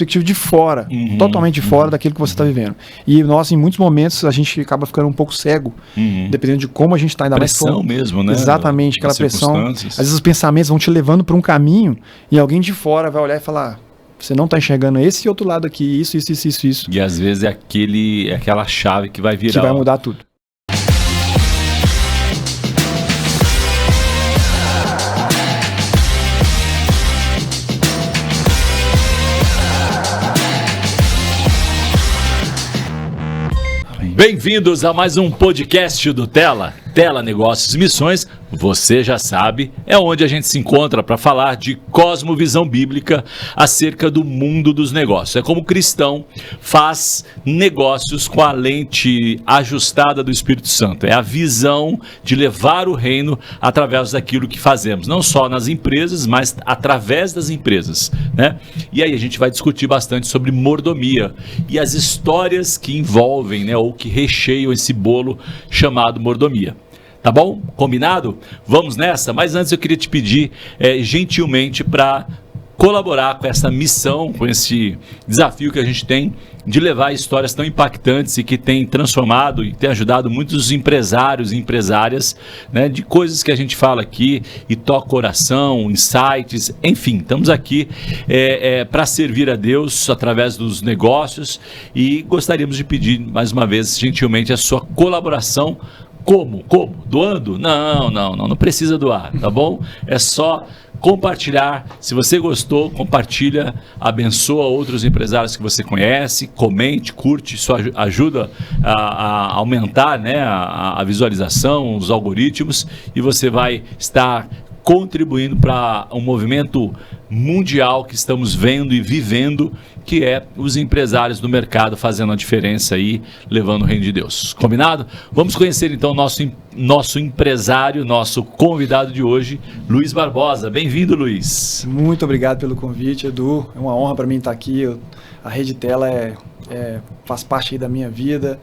perspectiva de fora, totalmente de fora daquilo que você está vivendo. E nós, em muitos momentos, a gente acaba ficando um pouco cego, dependendo de como a gente está. Pressão mesmo, né? Exatamente, aquela pressão. Às vezes os pensamentos vão te levando para um caminho e alguém de fora vai olhar e falar: você não está enxergando esse outro lado aqui, isso. E às vezes é aquela chave que vai virar. Que vai mudar tudo. Bem-vindos a mais um podcast do Tela Negócios e Missões. Você já sabe, é onde a gente se encontra para falar de cosmovisão bíblica acerca do mundo dos negócios. É como o cristão faz negócios com a lente ajustada do Espírito Santo. É a visão de levar o reino através daquilo que fazemos, não só nas empresas, mas através das empresas, né? E aí a gente vai discutir bastante sobre mordomia e as histórias que envolvem, né, ou que recheiam esse bolo chamado mordomia. Tá bom? Combinado? Vamos nessa? Mas antes eu queria te pedir gentilmente para colaborar com essa missão, com esse desafio que a gente tem de levar histórias tão impactantes e que tem transformado e tem ajudado muitos empresários e empresárias, né, de coisas que a gente fala aqui e toca o coração, insights, enfim, estamos aqui para servir a Deus através dos negócios e gostaríamos de pedir mais uma vez gentilmente a sua colaboração. Como? Doando? Não precisa doar, tá bom? É só compartilhar. Se você gostou, compartilha, abençoa outros empresários que você conhece, comente, curte, isso ajuda a aumentar, né, a visualização, os algoritmos, e você vai estar contribuindo para um movimento mundial que estamos vendo e vivendo, que é os empresários do mercado fazendo a diferença aí, levando o reino de Deus. Combinado? Vamos conhecer então nosso empresário, nosso convidado de hoje, Luiz Barbosa. Bem-vindo, Luiz. Muito obrigado pelo convite, Edu. É uma honra para mim estar aqui. A Rede Tela faz parte aí da minha vida,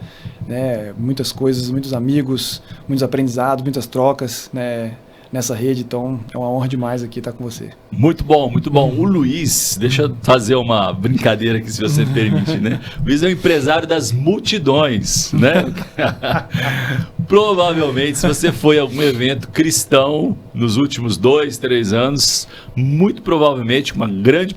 né? Muitas coisas, muitos amigos, muitos aprendizados, muitas trocas, né, nessa rede, então é uma honra demais aqui estar com você. Muito bom, muito bom. O Luiz, deixa eu fazer uma brincadeira aqui, se você permite, né? O Luiz é um empresário das multidões, né? Provavelmente, se você foi a algum evento cristão nos últimos 2, 3 anos, muito provavelmente, uma grande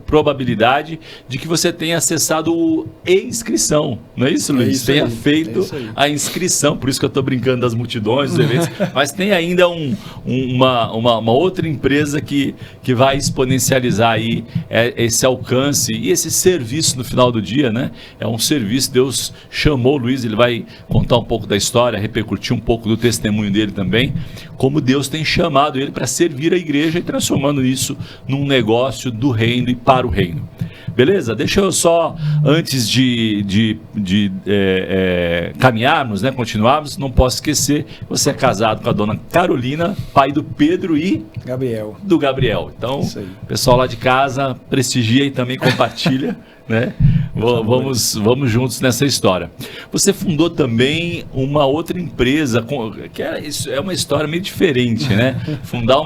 probabilidade de que você tenha acessado o e-inscrição, não é isso, Luiz? É isso tenha aí, feito a inscrição, por isso que eu estou brincando das multidões, dos eventos, mas tem ainda uma outra empresa que vai exponencializar aí esse alcance e esse serviço no final do dia, né? É um serviço, Deus chamou o Luiz, ele vai contar um pouco da história, repercutir um pouco do testemunho dele também, como Deus tem chamado ele para servir a igreja e transformando isso num negócio do reino e para o reino. Beleza? Deixa eu só, antes de caminharmos, né, continuarmos, não posso esquecer, você é casado com a dona Carolina, pai do Pedro e do Gabriel. Então, o pessoal lá de casa prestigia e também compartilha, né? Vamos juntos nessa história. Você fundou também uma outra empresa, que é uma história meio diferente, né? Fundar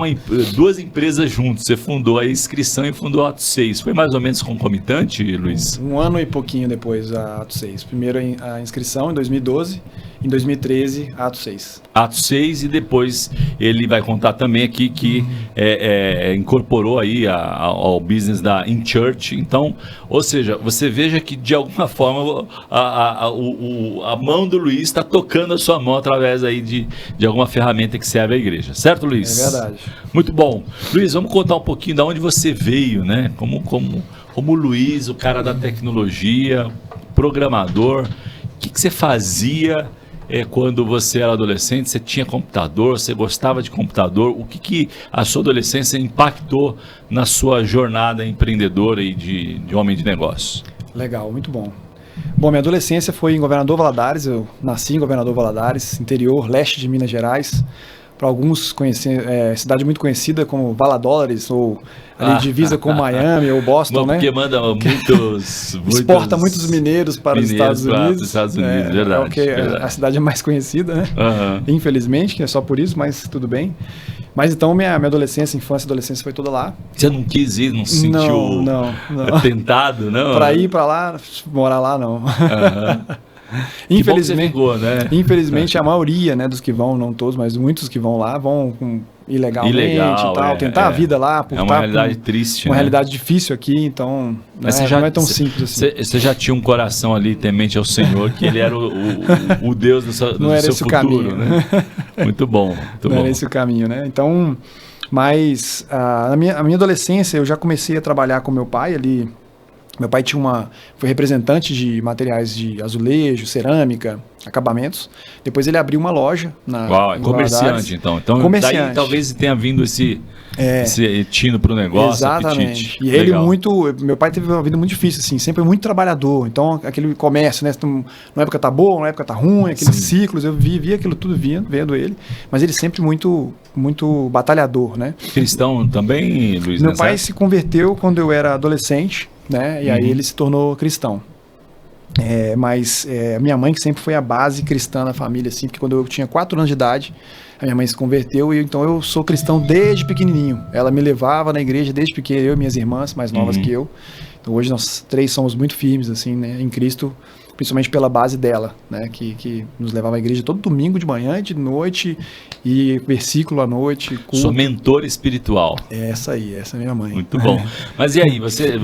duas empresas juntos. Você fundou a Inscrição e fundou a Atos 6. Foi mais ou menos concomitante, Luiz? Um ano e pouquinho depois a Atos 6. Primeiro a Inscrição em 2012, em 2013 a Atos 6. Atos 6 e depois ele vai contar também aqui que incorporou aí ao business da InChurch. Então, ou seja, você veja que de alguma forma a mão do Luiz está tocando a sua mão através aí de alguma ferramenta que serve à igreja. Certo, Luiz? É verdade. Muito bom. Luiz, vamos contar um pouquinho de onde você veio, né? Como o Luiz, o cara da tecnologia, programador. O que você fazia quando você era adolescente? Você tinha computador? Você gostava de computador? O que a sua adolescência impactou na sua jornada empreendedora e de homem de negócios? Legal, muito bom. Bom, minha adolescência foi em Governador Valadares. Eu nasci em Governador Valadares, interior, leste de Minas Gerais. Para alguns, cidade muito conhecida como Valadares, ou ali divisa com Miami ou Boston, né? Porque manda muitos exporta muitos mineiros para os Estados Unidos. Verdade. A cidade é mais conhecida, né? Infelizmente, que é só por isso, mas tudo bem. Mas então minha adolescência, infância e adolescência foi toda lá. Você não quis ir, não se sentiu não. tentado, não? Pra ir pra lá, morar lá, não. Infelizmente, ficou, né? Infelizmente a maioria, né, dos que vão, não todos, mas muitos que vão lá, vão ilegalmente e tal, tentar a vida lá. É uma realidade triste, uma realidade difícil aqui, então mas não é tão simples assim. Você já tinha um coração ali temente ao Senhor, que ele era o Deus do seu futuro, caminho, né? Muito bom, muito bom. Era esse o caminho, né? Então, mas na minha adolescência eu já comecei a trabalhar com meu pai ali. Meu pai foi representante de materiais de azulejo, cerâmica, acabamentos. Depois ele abriu uma loja é comerciante, então. Comerciante. Daí talvez tenha vindo esse tino para o negócio. Exatamente. Apetite. E ele meu pai teve uma vida muito difícil, assim, sempre muito trabalhador. Então, aquele comércio, né? Na época tá boa, na época tá ruim, aqueles ciclos, eu via aquilo tudo vendo ele. Mas ele sempre muito, muito batalhador, né? Cristão também, Luiz? Meu pai se converteu quando eu era adolescente, né? E aí ele se tornou cristão. Mas a minha mãe que sempre foi a base cristã na família, assim, porque quando eu tinha 4 anos de idade, a minha mãe se converteu e então eu sou cristão desde pequenininho. Ela me levava na igreja desde pequeno, eu e minhas irmãs, mais novas que eu. Então hoje nós 3 somos muito firmes, assim, né, em Cristo, principalmente pela base dela, né, que nos levava à igreja todo domingo de manhã, de noite, e versículo à noite. Culto. Sua mentora espiritual. Essa é minha mãe. Muito bom. Mas e aí, você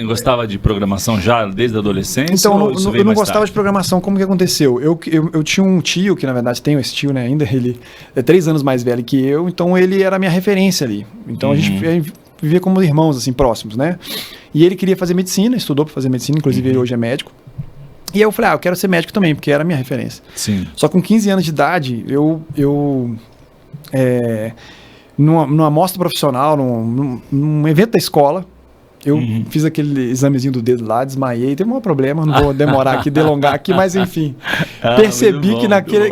gostava de programação já desde a adolescência? Então, eu não gostava de programação. Como que aconteceu? Eu tinha um tio, que na verdade tenho esse tio, né, ainda, ele é 3 anos mais velho que eu, então ele era a minha referência ali. Então a gente vivia como irmãos, assim, próximos, né? E ele queria fazer medicina, estudou para fazer medicina, inclusive ele hoje é médico. E aí eu falei, eu quero ser médico também, porque era a minha referência. Sim. Só com 15 anos de idade, numa mostra profissional, num evento da escola, eu fiz aquele examezinho do dedo lá, desmaiei, teve um problema, não vou demorar aqui, delongar aqui, mas enfim. Percebi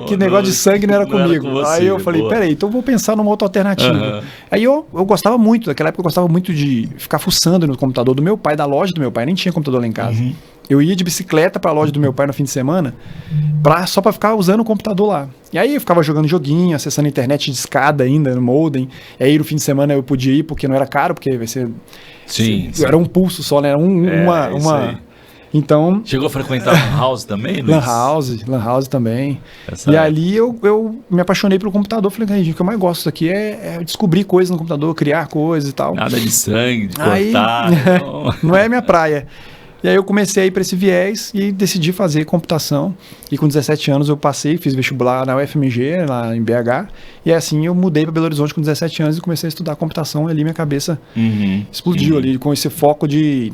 que negócio de sangue não era comigo. Era com você, aí eu falei, peraí, então eu vou pensar numa outra alternativa. Aí eu gostava muito, naquela época eu gostava muito de ficar fuçando no computador do meu pai, da loja do meu pai, nem tinha computador lá em casa. Eu ia de bicicleta para a loja do meu pai no fim de semana, só para ficar usando o computador lá. E aí eu ficava jogando joguinho, acessando a internet de escada ainda, no modem. E aí no fim de semana eu podia ir, porque não era caro, porque vai ser... Sim. Era um pulso só, né? Era uma... Então... Chegou a frequentar Lan House também, Luiz? Lan House também. E ali eu me apaixonei pelo computador. Falei, gente, o que eu mais gosto disso aqui é descobrir coisas no computador, criar coisas e tal. Nada de sangue, de cortar. Não é minha praia. E aí eu comecei a ir para esse viés e decidi fazer computação. E com 17 anos eu fiz vestibular na UFMG, lá em BH. E assim eu mudei para Belo Horizonte com 17 anos e comecei a estudar computação. E ali minha cabeça explodiu ali, com esse foco de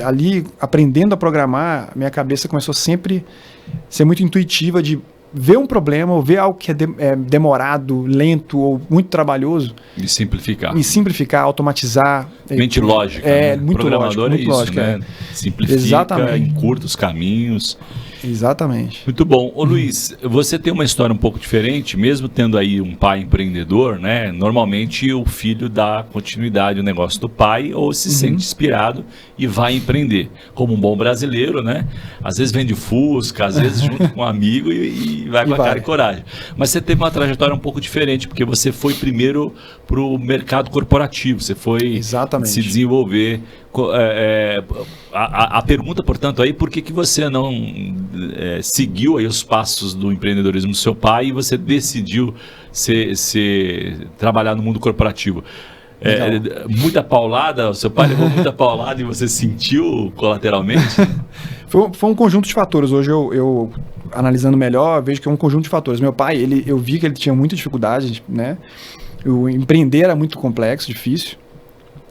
ali aprendendo a programar, minha cabeça começou sempre a ser muito intuitiva de ver um problema ou ver algo que é demorado, lento ou muito trabalhoso. E simplificar, automatizar. Mente lógica. Muito programador lógico. Muito lógico, né? Simplifica, encurta os caminhos. Exatamente. Muito bom. Ô Luiz, você tem uma história um pouco diferente, mesmo tendo aí um pai empreendedor, né? Normalmente o filho dá continuidade ao negócio do pai ou se sente inspirado e vai empreender. Como um bom brasileiro, né? Às vezes vende Fusca, às vezes junto com um amigo e vai com a cara e coragem. Mas você teve uma trajetória um pouco diferente, porque você foi primeiro para o mercado corporativo, você foi se desenvolver. A pergunta, portanto, aí, por que você não seguiu aí os passos do empreendedorismo do seu pai e você decidiu trabalhar no mundo corporativo? Muita paulada, o seu pai levou muita paulada e você sentiu colateralmente? Foi um conjunto de fatores. Hoje eu analisando melhor, vejo que é um conjunto de fatores. Meu pai, eu vi que ele tinha muita dificuldade, né? O empreender era muito complexo, difícil.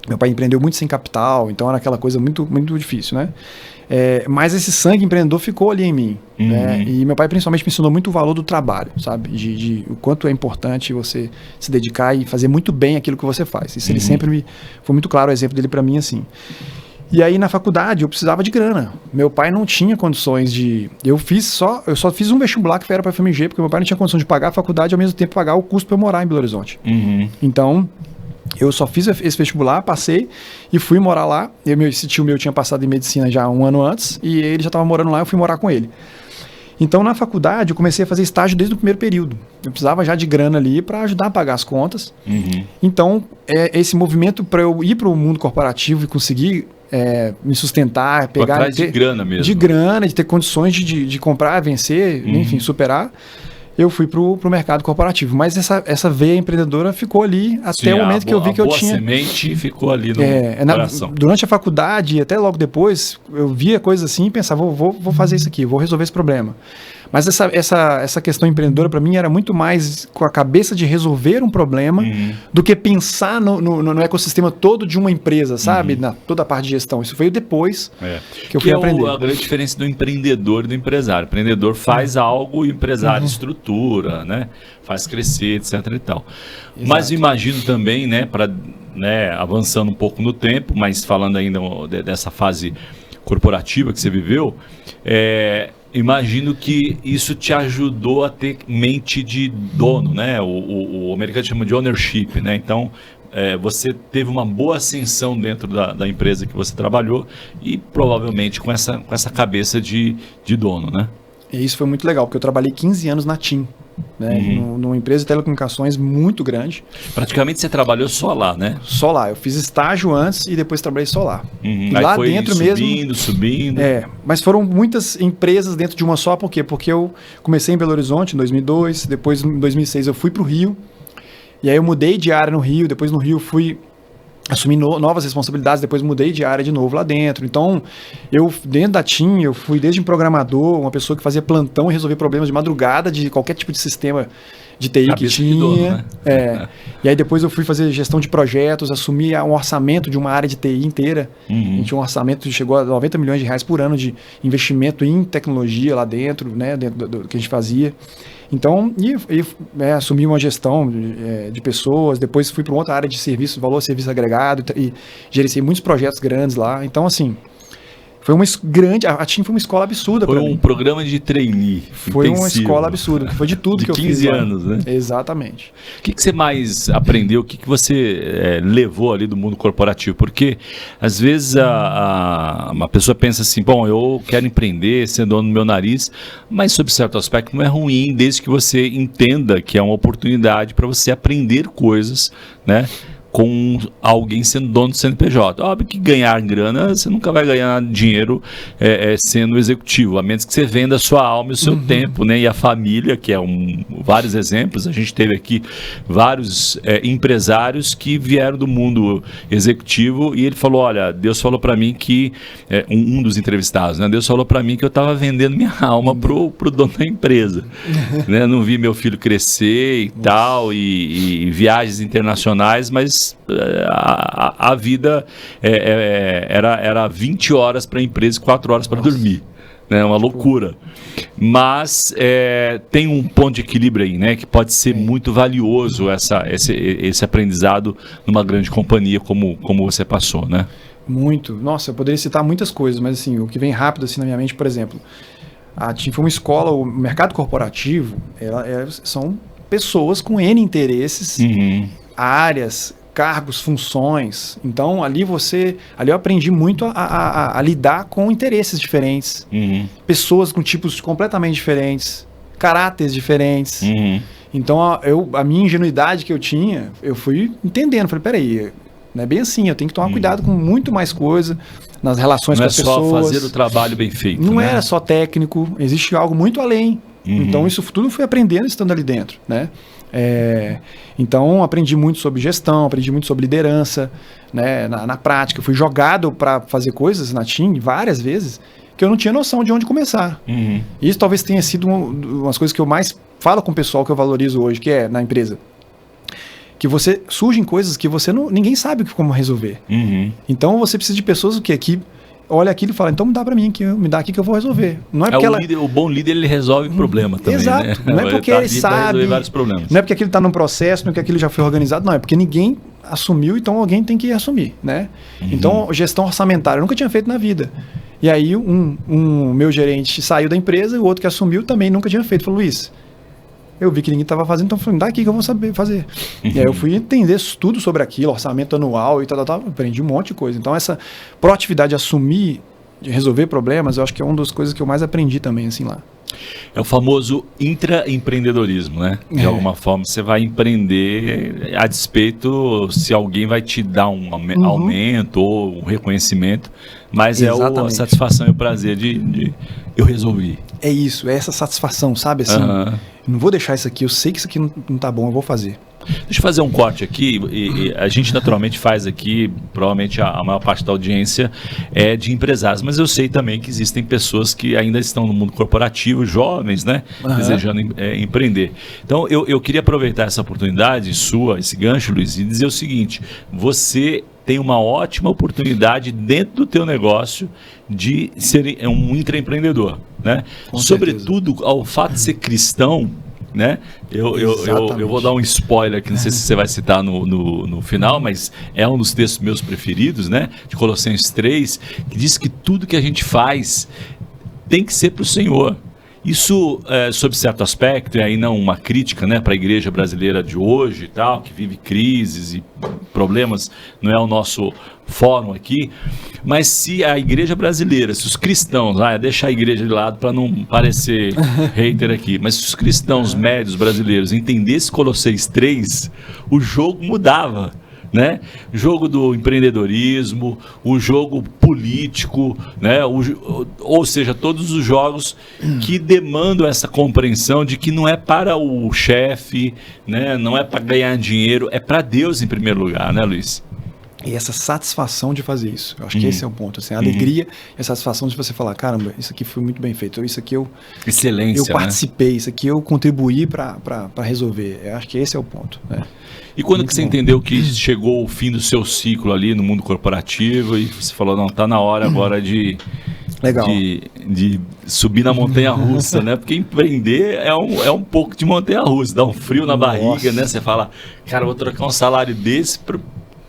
Meu pai empreendeu muito sem capital, então era aquela coisa muito, muito difícil, né? Mas esse sangue empreendedor ficou ali em mim, né? E meu pai principalmente me ensinou muito o valor do trabalho, sabe? De o quanto é importante você se dedicar e fazer muito bem aquilo que você faz. Isso ele sempre foi muito claro, o exemplo dele para mim, assim. E aí na faculdade eu precisava de grana. Meu pai não tinha condições de... Eu só fiz um vestibular que era para a FMG, porque meu pai não tinha condição de pagar a faculdade e ao mesmo tempo pagar o custo para eu morar em Belo Horizonte. Então... eu só fiz esse vestibular, passei e fui morar lá. Esse tio meu tinha passado em medicina já um ano antes e ele já estava morando lá, eu fui morar com ele. Então, na faculdade, eu comecei a fazer estágio desde o primeiro período. Eu precisava já de grana ali para ajudar a pagar as contas. Então, esse movimento para eu ir para o mundo corporativo e conseguir me sustentar, pegar... Atrás de grana mesmo. De grana, de ter condições de comprar, vencer, enfim, superar. Eu fui para o mercado corporativo. Mas essa veia empreendedora ficou ali até o momento que eu vi que eu tinha... A semente ficou ali no coração. Durante a faculdade e até logo depois, eu via coisas assim e pensava, vou fazer isso aqui, vou resolver esse problema. Mas essa questão empreendedora para mim era muito mais com a cabeça de resolver um problema do que pensar no ecossistema todo de uma empresa, sabe? Toda a parte de gestão. Isso veio depois que eu fui aprender. A grande diferença do empreendedor e do empresário. O empreendedor faz algo e o empresário estrutura, né? Faz crescer, etc. e tal. Exato. Mas imagino também, avançando um pouco no tempo, mas falando ainda dessa fase corporativa que você viveu, imagino que isso te ajudou a ter mente de dono, né? O americano chama de ownership, né? Então, você teve uma boa ascensão dentro da empresa que você trabalhou e provavelmente com essa cabeça de dono, né? E isso foi muito legal, porque eu trabalhei 15 anos na TIM, né? Numa empresa de telecomunicações muito grande. Praticamente você trabalhou só lá, né? Só lá. Eu fiz estágio antes e depois trabalhei só lá. E lá aí foi dentro subindo. Mas foram muitas empresas dentro de uma só. Por quê? Porque eu comecei em Belo Horizonte em 2002, depois em 2006 eu fui para o Rio. E aí eu mudei de área no Rio, depois no Rio fui assumi novas responsabilidades, depois mudei de área de novo lá dentro. Então, dentro da TIM, eu fui desde um programador, uma pessoa que fazia plantão e resolvia problemas de madrugada de qualquer tipo de sistema de TI que tinha. Dono, né? E aí depois eu fui fazer gestão de projetos, assumi um orçamento de uma área de TI inteira. A gente tinha um orçamento que chegou a 90 milhões de reais por ano de investimento em tecnologia lá dentro, né, dentro do que a gente fazia. Então, assumi uma gestão de pessoas, depois fui para outra área de serviço, valor serviço agregado, e gerenciei muitos projetos grandes lá. Então, assim, foi uma grande... A TIM foi uma escola absurda para mim. Foi um programa de trainee Foi intensivo. Uma escola absurda, que foi de tudo que eu fiz. 15 anos, né? Exatamente. O que você mais aprendeu? O que você levou ali do mundo corporativo? Porque, às vezes, uma pessoa pensa assim, bom, eu quero empreender, ser dono do meu nariz, mas, sob certo aspecto, não é ruim, desde que você entenda que é uma oportunidade para você aprender coisas, né? Com alguém sendo dono do CNPJ. Óbvio que ganhar grana, você nunca vai ganhar dinheiro sendo executivo, a menos que você venda a sua alma e o seu tempo, né? E a família, que é vários exemplos. A gente teve aqui vários empresários que vieram do mundo executivo e ele falou, olha, Deus falou para mim que, um dos entrevistados, né? Deus falou para mim que eu estava vendendo minha alma pro dono da empresa. Né? Não vi meu filho crescer e tal, e viagens internacionais, mas a vida era 20 horas para a empresa e 4 horas para dormir. Né? Uma loucura. Mas tem um ponto de equilíbrio aí, né? Que pode ser muito valioso esse aprendizado numa grande companhia como você passou, né? Muito. Nossa, eu poderia citar muitas coisas, mas assim, o que vem rápido assim na minha mente, por exemplo, a TIM foi uma escola, o mercado corporativo, são pessoas com N interesses, áreas, cargos, funções. Então, ali eu aprendi muito a lidar com interesses diferentes. Pessoas com tipos completamente diferentes, caráteres diferentes. Então, a minha ingenuidade que eu tinha, eu fui entendendo. Falei, peraí, não é bem assim, eu tenho que tomar cuidado com muito mais coisa nas relações com as pessoas. Não é só fazer o trabalho bem feito. Não era só técnico, existe algo muito além. Então, isso tudo eu fui aprendendo estando ali dentro, né? Então aprendi muito sobre gestão, aprendi muito sobre liderança, né, na prática. Eu fui jogado para fazer coisas na TIM várias vezes que eu não tinha noção de onde começar. Isso talvez tenha sido umas coisas que eu mais falo com o pessoal que eu valorizo hoje, que é na empresa. Que surgem coisas que ninguém sabe como resolver. Então você precisa de pessoas que olha aquilo e fala, então me dá para mim, me dá aqui que eu vou resolver. Não é porque o bom líder, ele resolve problema também. Exato. Né? Não é porque ele sabe, vários problemas. Não é porque aquilo está num processo, não é porque aquilo já foi organizado, não, é porque ninguém assumiu, então alguém tem que assumir, né? Então, gestão orçamentária, eu nunca tinha feito na vida. E aí, um meu gerente saiu da empresa, e o outro que assumiu também nunca tinha feito. Falou, Luiz, eu vi que ninguém estava fazendo, então eu falei, dá aqui que eu vou saber fazer. E aí eu fui entender tudo sobre aquilo, orçamento anual e tal, aprendi um monte de coisa. Então, essa proatividade de assumir, de resolver problemas, eu acho que é uma das coisas que eu mais aprendi também, assim, lá. É o famoso intraempreendedorismo, né? De alguma forma você vai empreender a despeito se alguém vai te dar um aumento ou um reconhecimento, mas Exatamente. a satisfação e o prazer de eu resolvi. É isso, é essa satisfação, sabe? Assim, não vou deixar isso aqui, eu sei que isso aqui não tá bom, eu vou fazer. Deixa eu fazer um corte aqui, e a gente naturalmente faz aqui, provavelmente a maior parte da audiência é de empresários, mas eu sei também que existem pessoas que ainda estão no mundo corporativo, jovens, né, desejando empreender. Então eu queria aproveitar essa oportunidade sua, esse gancho, Luiz, e dizer o seguinte: você tem uma ótima oportunidade dentro do teu negócio de ser um intraempreendedor, né? Sobretudo ao fato de ser cristão, né? Eu vou dar um spoiler aqui, não sei se você vai citar no final, mas é um dos textos meus preferidos, né? De Colossenses 3, que diz que tudo que a gente faz tem que ser para o Senhor. Isso, sob certo aspecto, e aí não uma crítica, né, para a igreja brasileira de hoje e tal, que vive crises e problemas, não é o nosso fórum aqui, mas se a igreja brasileira, se os cristãos, deixa a igreja de lado para não parecer hater aqui, mas se os cristãos médios brasileiros entendessem Colossenses 3, o jogo mudava. Né? O jogo do empreendedorismo, o jogo político, né? Ou seja, todos os jogos que demandam essa compreensão de que não é para o chefe, né? Não é para ganhar dinheiro, é para Deus em primeiro lugar, né, Luiz? E essa satisfação de fazer isso, eu acho que esse é o ponto, assim, a alegria e a satisfação de você falar, caramba, isso aqui foi muito bem feito, isso aqui Excelência, eu participei, isso aqui eu contribuí para resolver, eu acho que esse é o ponto, né? E quando que você entendeu que chegou o fim do seu ciclo ali no mundo corporativo e você falou, não, tá na hora agora de subir na montanha-russa, né? Porque empreender é um pouco de montanha-russa, dá um frio na barriga, né? Você fala, cara, eu vou trocar um salário desse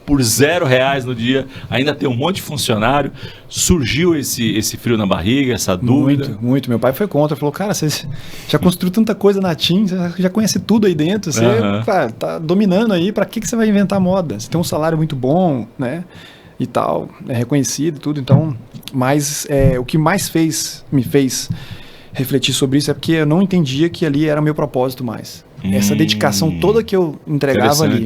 por R$0 no dia, ainda tem um monte de funcionário. Surgiu esse frio na barriga, essa dúvida? Muito. Meu pai foi contra, falou, cara, você já construiu tanta coisa na TIM, você já conhece tudo aí dentro, você tá dominando aí, para que você vai inventar moda? Você tem um salário muito bom, né? E tal, é reconhecido e tudo, então, mas o que mais me fez refletir sobre isso é porque eu não entendia que ali era o meu propósito mais. Essa dedicação toda que eu entregava ali.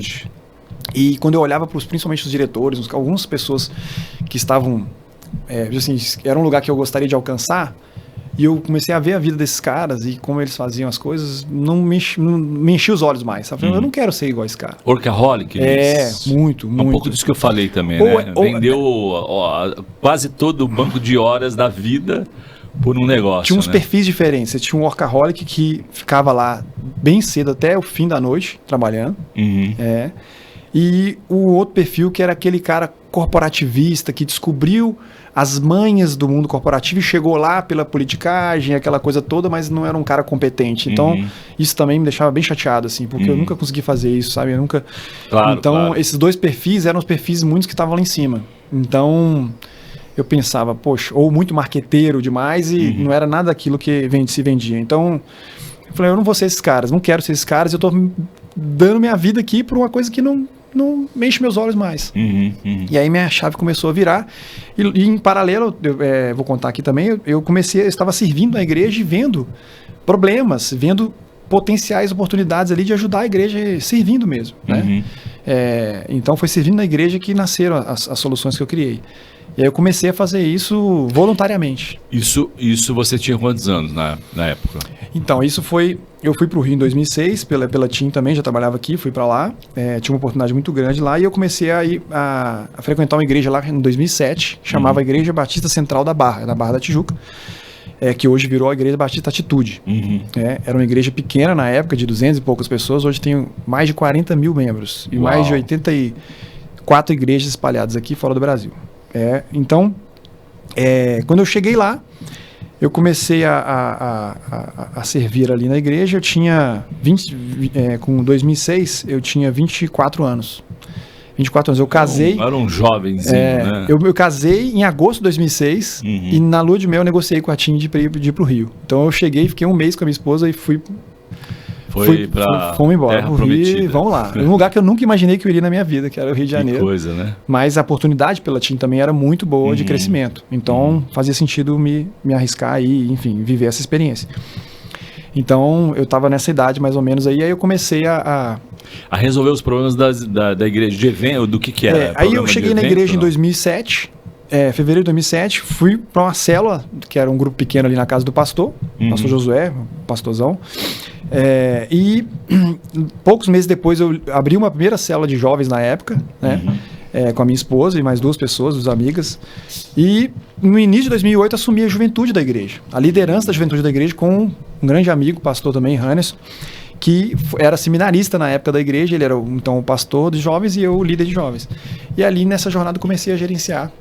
E quando eu olhava principalmente os diretores, algumas pessoas que estavam, assim, era um lugar que eu gostaria de alcançar, e eu comecei a ver a vida desses caras e como eles faziam as coisas, não me enchia os olhos mais, sabe? Eu não quero ser igual a esse cara. Workaholic? Muito. Um pouco disso que eu falei também, né? Vendeu quase todo o banco de horas da vida por um negócio. Tinha uns perfis diferentes. Você tinha um workaholic que ficava lá bem cedo até o fim da noite, trabalhando. E o outro perfil que era aquele cara corporativista que descobriu as manhas do mundo corporativo e chegou lá pela politicagem, aquela coisa toda, mas não era um cara competente. Então, isso também me deixava bem chateado, assim, porque eu nunca consegui fazer isso, sabe? Eu nunca... Então, esses dois perfis eram os perfis muitos que estavam lá em cima. Então, eu pensava, poxa, ou muito marqueteiro demais e não era nada daquilo que se vendia. Então, eu falei, eu não vou ser esses caras, não quero ser esses caras, eu tô dando minha vida aqui por uma coisa que não me enche meus olhos mais. E aí minha chave começou a virar e em paralelo, vou contar aqui também, eu estava servindo a igreja e vendo problemas, vendo potenciais oportunidades ali de ajudar a igreja servindo mesmo, né? Então foi servindo na igreja que nasceram as soluções que eu criei. E aí eu comecei a fazer isso voluntariamente. Isso você tinha quantos anos na época? Então, eu fui para o Rio em 2006, pela TIM também, já trabalhava aqui, fui para lá, tinha uma oportunidade muito grande lá, e eu comecei a frequentar uma igreja lá em 2007, chamava Igreja Batista Central da Barra da Tijuca, que hoje virou a Igreja Batista Atitude. Era uma igreja pequena na época, de 200 e poucas pessoas, hoje tem mais de 40 mil membros, e mais de 84 igrejas espalhadas aqui fora do Brasil. Então, quando eu cheguei lá, eu comecei a servir ali na igreja. Eu tinha com 2006, eu tinha 24 anos. 24 anos. Eu casei... Era um jovenzinho, né? Eu casei em agosto de 2006 e na lua de mel eu negociei com a TIM de ir pro Rio. Então eu cheguei, fiquei um mês com a minha esposa e fomos embora pro Rio e vamos lá. Um lugar que eu nunca imaginei que eu iria na minha vida, que era o Rio de Janeiro. Que coisa, né? Mas a oportunidade pela TIM também era muito boa de crescimento. Então fazia sentido me arriscar e, enfim, viver essa experiência. Então, eu estava nessa idade mais ou menos aí eu comecei a resolver os problemas da igreja, de evento, do que era? Aí eu cheguei na igreja em 2007, fevereiro de 2007, fui para uma célula, que era um grupo pequeno ali na casa do pastor, pastor Josué, pastorzão. E poucos meses depois eu abri uma primeira célula de jovens na época, né? Com a minha esposa e mais 2 pessoas, 2 amigas. E no início de 2008 assumi a juventude da igreja, a liderança da juventude da igreja com um grande amigo, pastor também, Hannes, que era seminarista na época da igreja. Ele era então o pastor de jovens e eu o líder de jovens. E ali nessa jornada comecei a gerenciar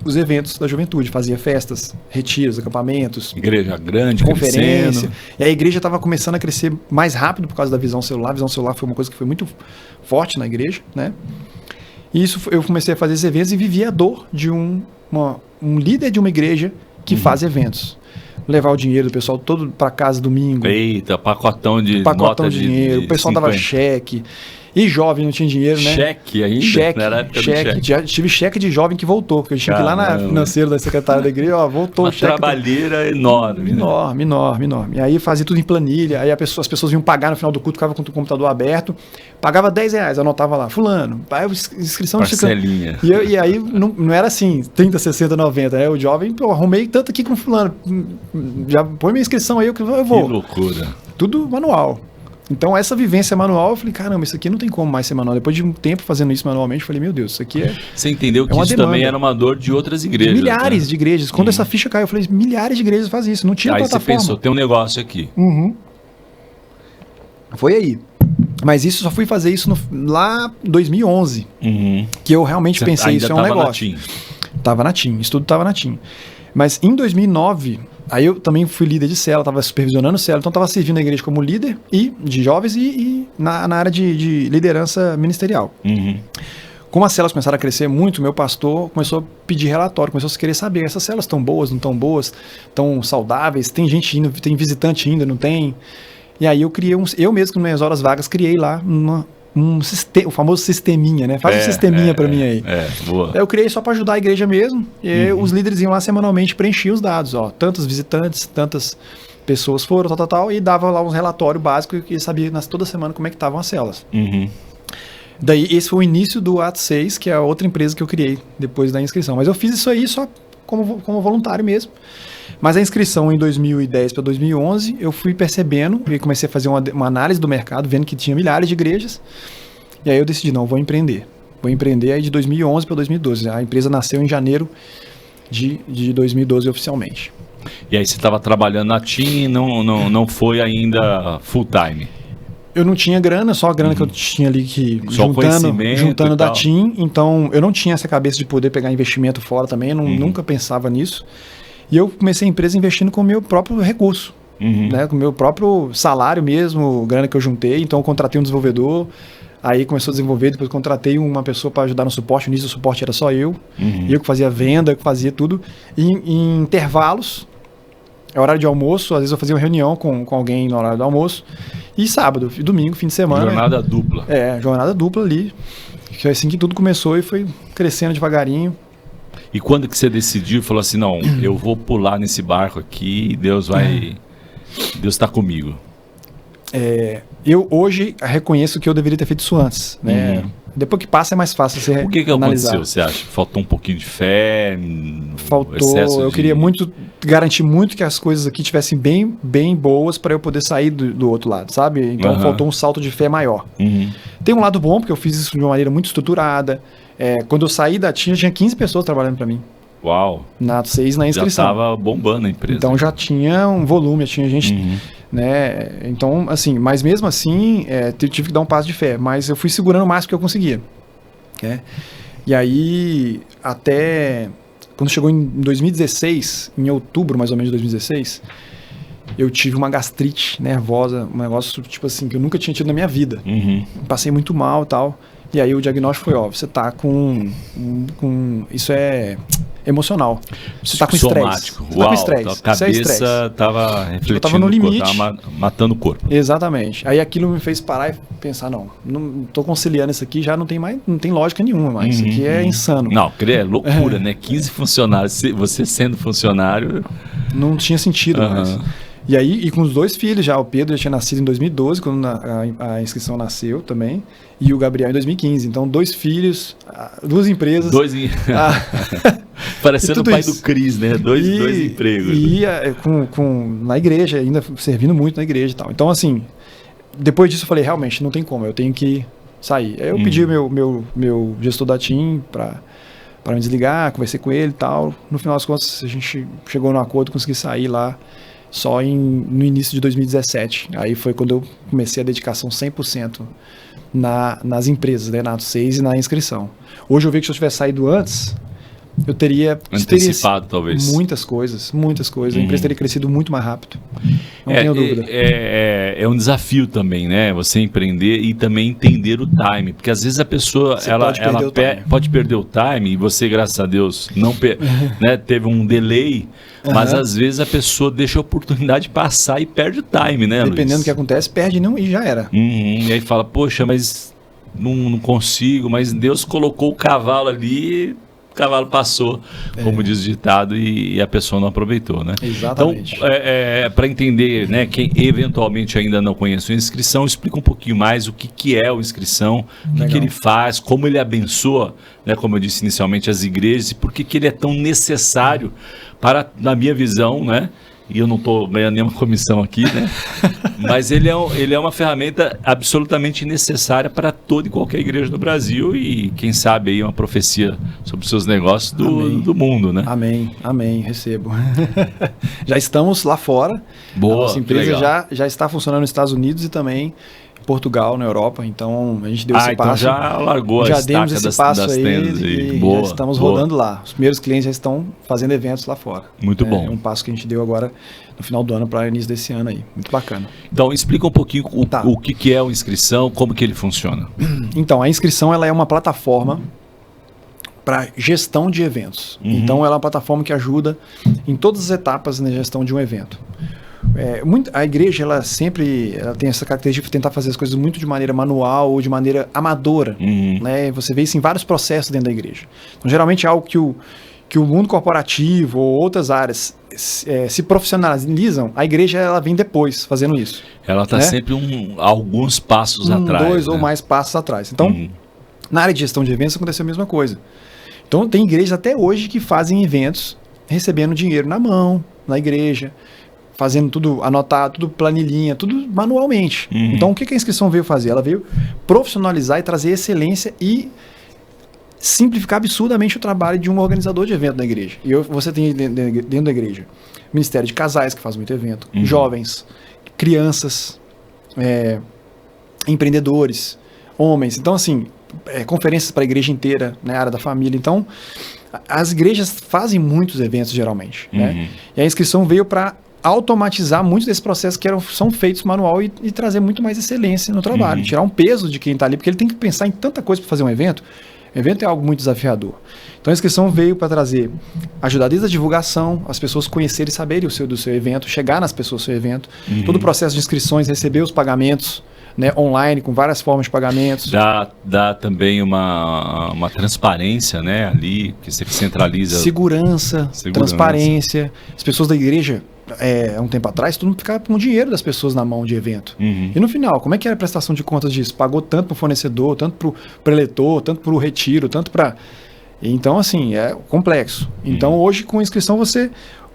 os eventos da juventude, fazia festas, retiros, acampamentos, igreja grande, conferência. Crescendo. E a igreja estava começando a crescer mais rápido por causa da visão celular. A visão celular foi uma coisa que foi muito forte na igreja, né? E isso eu comecei a fazer esses eventos e vivia a dor de um líder de uma igreja que faz eventos. Levar o dinheiro do pessoal todo para casa domingo. Eita, pacotão de dinheiro. O pessoal 50. dava cheque. E jovem não tinha dinheiro, né? Cheque ainda? Cheque. Era época cheque. Já tive cheque de jovem que voltou, porque eu tinha que ir lá na financeira da secretária da igreja, voltou uma o cheque. Trabalheira enorme. Enorme. E aí fazia tudo em planilha, aí as pessoas vinham pagar no final do culto, ficava com o computador aberto, pagava R$10, anotava lá, fulano, inscrição de parcelinha. E aí não era assim, 30, 60, 90, né? O jovem, arrumei tanto aqui com fulano, já põe minha inscrição aí, eu vou. Que loucura. Tudo manual. Então, essa vivência manual, eu falei, caramba, isso aqui não tem como mais ser manual. Depois de um tempo fazendo isso manualmente, eu falei, meu Deus, isso aqui é... Você entendeu que isso demanda. também era uma dor de outras igrejas. De milhares de igrejas. Quando essa ficha caiu, eu falei, milhares de igrejas fazem isso. Não tinha plataforma. Aí você pensou, tem um negócio aqui. Foi aí. Mas isso, só fui fazer isso lá em 2011. Que eu realmente pensei, isso é um negócio. Tava na TIM, isso tudo tava na TIM. Mas em 2009... Aí eu também fui líder de célula, estava supervisionando célula, então estava servindo a igreja como líder de jovens e na área de liderança ministerial. Como as células começaram a crescer muito, meu pastor começou a pedir relatório, começou a querer saber, essas células estão boas, não estão boas, estão saudáveis, tem gente indo, tem visitante ainda, não tem? E aí eu criei eu mesmo, com minhas horas vagas, criei lá o famoso sisteminha, né? Faz um sisteminha para mim aí. Boa. Eu criei só para ajudar a igreja mesmo. E os líderes iam lá semanalmente preencher os dados. Tantos visitantes, tantas pessoas foram, tal, e dava lá um relatório básico e sabia toda semana como é que estavam as células. Daí, esse foi o início do Ato 6, que é a outra empresa que eu criei depois da inscrição. Mas eu fiz isso aí só como voluntário mesmo. Mas a inscrição em 2010 para 2011, eu fui percebendo e comecei a fazer uma análise do mercado, vendo que tinha milhares de igrejas. E aí eu decidi, não, vou empreender. Vou empreender aí de 2011 para 2012. A empresa nasceu em janeiro de 2012 oficialmente. E aí você estava trabalhando na TIM e não foi ainda full time? Eu não tinha grana, só a grana que eu tinha ali que só juntando da TIM. Então eu não tinha essa cabeça de poder pegar investimento fora também, eu nunca pensava nisso. E eu comecei a empresa investindo com o meu próprio recurso, né? Com o meu próprio salário mesmo, grana que eu juntei. Então eu contratei um desenvolvedor, aí começou a desenvolver, depois contratei uma pessoa para ajudar no suporte. No início o suporte era só eu que fazia venda, que fazia tudo. E em intervalos, horário de almoço, às vezes eu fazia uma reunião com alguém no horário do almoço. E sábado, e domingo, fim de semana. Jornada dupla. Jornada dupla ali. Foi assim que tudo começou e foi crescendo devagarinho. E quando que você decidiu, falou assim, não, eu vou pular nesse barco aqui e Deus está comigo? Eu hoje reconheço que eu deveria ter feito isso antes, né? Depois que passa é mais fácil você analisar. O que aconteceu, você acha? Faltou um pouquinho de fé? Faltou, eu queria garantir muito que as coisas aqui tivessem bem boas para eu poder sair do outro lado, sabe? Então faltou um salto de fé maior. Tem um lado bom, porque eu fiz isso de uma maneira muito estruturada. Quando eu saí da TIM, tinha 15 pessoas trabalhando para mim. Uau! Na Ato 6, na inscrição. Já estava bombando a empresa. Então já tinha um volume, já tinha gente, né? Então, assim, mas mesmo assim, tive que dar um passo de fé. Mas eu fui segurando o máximo que eu conseguia. E aí, até quando chegou em 2016, em outubro mais ou menos de 2016, eu tive uma gastrite nervosa, um negócio tipo assim, que eu nunca tinha tido na minha vida. Passei muito mal e tal. E aí o diagnóstico foi, você tá com isso é emocional. Você tá com estresse. Você tá com estresse. A cabeça tava refletindo, tava no limite. Tava matando o corpo. Exatamente. Aí aquilo me fez parar e pensar, não tô conciliando isso aqui, já não tem lógica nenhuma mais. Isso aqui é insano. Não, é loucura, né? 15 funcionários, você sendo funcionário... Não tinha sentido mais. E aí, e com os 2 filhos já, o Pedro já tinha nascido em 2012, quando a inscrição nasceu também, e o Gabriel em 2015. Então, 2 filhos, 2 empresas. Parecendo o pai do Cris, né? Dois empregos. E na igreja, ainda servindo muito na igreja e tal. Então, assim, depois disso eu falei, realmente, não tem como, eu tenho que sair. Aí eu pedi meu gestor da TIM para me desligar, conversei com ele e tal. No final das contas, a gente chegou num acordo, consegui sair lá só no início de 2017. Aí foi quando eu comecei a dedicação 100% nas empresas, né, na Ato 6 e na inscrição. Hoje eu vejo que se eu tivesse saído antes, eu teria antecipado, talvez. Muitas coisas. A empresa teria crescido muito mais rápido. Não tenho dúvida. É um desafio também, né? Você empreender e também entender o time. Porque às vezes a pessoa pode perder o time e você, graças a Deus, não né, teve um delay, mas às vezes a pessoa deixa a oportunidade passar e perde o time, né, dependendo Luiz? do que acontece, perde e já era. E aí fala, poxa, mas não consigo, mas Deus colocou o cavalo ali. O cavalo passou, como diz o ditado, e a pessoa não aproveitou, né? Exatamente. Então, para entender, né, quem eventualmente ainda não conhece o Inscrição, explica um pouquinho mais o que é o Inscrição, o que ele faz, como ele abençoa, né, como eu disse inicialmente, as igrejas, e por que ele é tão necessário para, na minha visão, né? E eu não estou ganhando nenhuma comissão aqui, né? Mas ele é uma ferramenta absolutamente necessária para toda e qualquer igreja do Brasil e, quem sabe, aí uma profecia sobre os seus negócios do mundo, né? Amém, recebo. Já estamos lá fora. Boa, a nossa empresa já está funcionando nos Estados Unidos e também em Portugal, na Europa. Então, a gente deu esse passo. Então já largou a estaca das tendas aí. Boa, já estamos rodando lá. Os primeiros clientes já estão fazendo eventos lá fora. Muito bom. É um passo que a gente deu agora no final do ano para o início desse ano aí. Muito bacana. Então, explica um pouquinho o que é o Inscrição, como que ele funciona. Então, a Inscrição ela é uma plataforma para gestão de eventos. Então, ela é uma plataforma que ajuda em todas as etapas na gestão de um evento. A igreja ela tem essa característica de tentar fazer as coisas muito de maneira manual ou de maneira amadora. Né? Você vê isso em vários processos dentro da igreja. Então, geralmente é algo que o mundo corporativo ou outras áreas se profissionalizam, a igreja ela vem depois fazendo isso. Ela está sempre alguns passos atrás. 2 ou mais passos atrás. Então, na área de gestão de eventos aconteceu a mesma coisa. Então, tem igrejas até hoje que fazem eventos recebendo dinheiro na mão, na igreja, fazendo tudo anotado, tudo planilhinha, tudo manualmente. Então, o que a inscrição veio fazer? Ela veio profissionalizar e trazer excelência e simplificar absurdamente o trabalho de um organizador de evento da igreja. E você tem dentro da igreja Ministério de Casais, que faz muito evento, jovens, crianças, empreendedores, homens. Então, assim, conferências para a igreja inteira, né, área da família. Então, as igrejas fazem muitos eventos, geralmente. Né? E a inscrição veio para automatizar muitos desses processos que são feitos manual e trazer muito mais excelência no trabalho. Tirar um peso de quem está ali, porque ele tem que pensar em tanta coisa para fazer um evento. O evento é algo muito desafiador. Então a inscrição veio para ajudar desde a divulgação, as pessoas conhecerem e saberem do seu evento, chegar nas pessoas do seu evento, todo o processo de inscrições, receber os pagamentos, né, online, com várias formas de pagamentos. Dá também uma transparência, né, ali, que você centraliza. Segurança, transparência. As pessoas da igreja, há um tempo atrás, todo mundo ficava com o dinheiro das pessoas na mão de evento. E no final, como é que era a prestação de contas disso? Pagou tanto para o fornecedor, tanto para o preletor, tanto para o retiro, tanto para... Então, assim, é complexo. Então, hoje, com inscrição,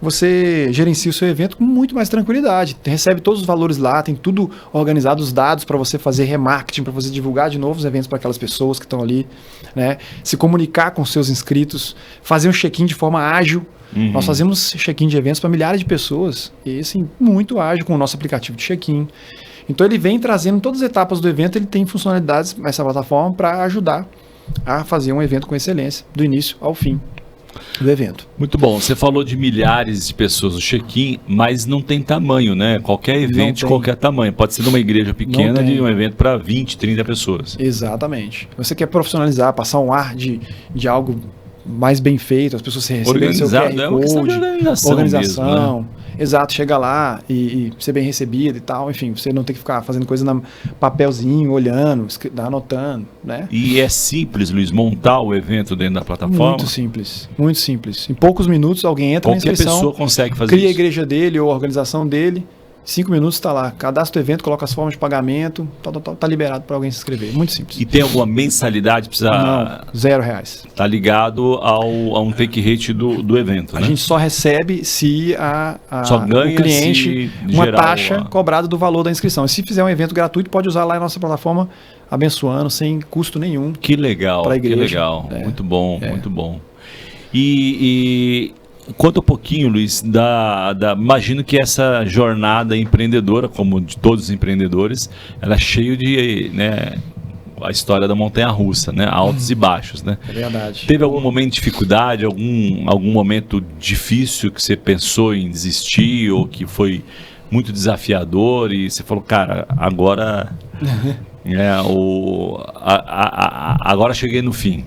você gerencia o seu evento com muito mais tranquilidade. Recebe todos os valores lá, tem tudo organizado, os dados para você fazer remarketing, para você divulgar de novo os eventos para aquelas pessoas que estão ali, né? Se comunicar com seus inscritos, fazer um check-in de forma ágil. Nós fazemos check-in de eventos para milhares de pessoas, e assim, muito ágil com o nosso aplicativo de check-in. Então ele vem trazendo todas as etapas do evento, ele tem funcionalidades nessa plataforma para ajudar a fazer um evento com excelência, do início ao fim do evento. Muito bom, você falou de milhares de pessoas no check-in, mas não tem tamanho, né? Qualquer evento de qualquer tamanho, pode ser de uma igreja pequena, de um evento para 20, 30 pessoas. Exatamente. Você quer profissionalizar, passar um ar de algo mais bem feito, as pessoas recebem seu QR Code, organização mesmo, né? Exato, chega lá e ser bem recebido e tal, enfim, você não tem que ficar fazendo coisa no papelzinho, olhando, anotando, né? E é simples, Luiz, montar o evento dentro da plataforma? Muito simples, muito simples. Em poucos minutos alguém entra na inscrição, pessoa consegue fazer cria isso. a igreja dele ou a organização dele, 5 minutos está lá, cadastra o evento, coloca as formas de pagamento, tá liberado para alguém se inscrever. Muito simples. E tem alguma mensalidade? Precisa... Não, R$0. Tá ligado a um take rate do evento, né? A gente só recebe se só ganha o cliente, se uma geral, taxa cobrada do valor da inscrição. E se fizer um evento gratuito, pode usar lá a nossa plataforma, abençoando, sem custo nenhum. Que legal, pra igreja. Que legal. Muito bom, É. muito bom. E conta um pouquinho, Luiz, imagino que essa jornada empreendedora, como de todos os empreendedores, ela é cheia de, né, a história da montanha-russa, né, altos e baixos, né? É verdade. Teve algum momento de dificuldade, algum momento difícil que você pensou em desistir ou que foi muito desafiador e você falou, cara, agora agora cheguei no fim?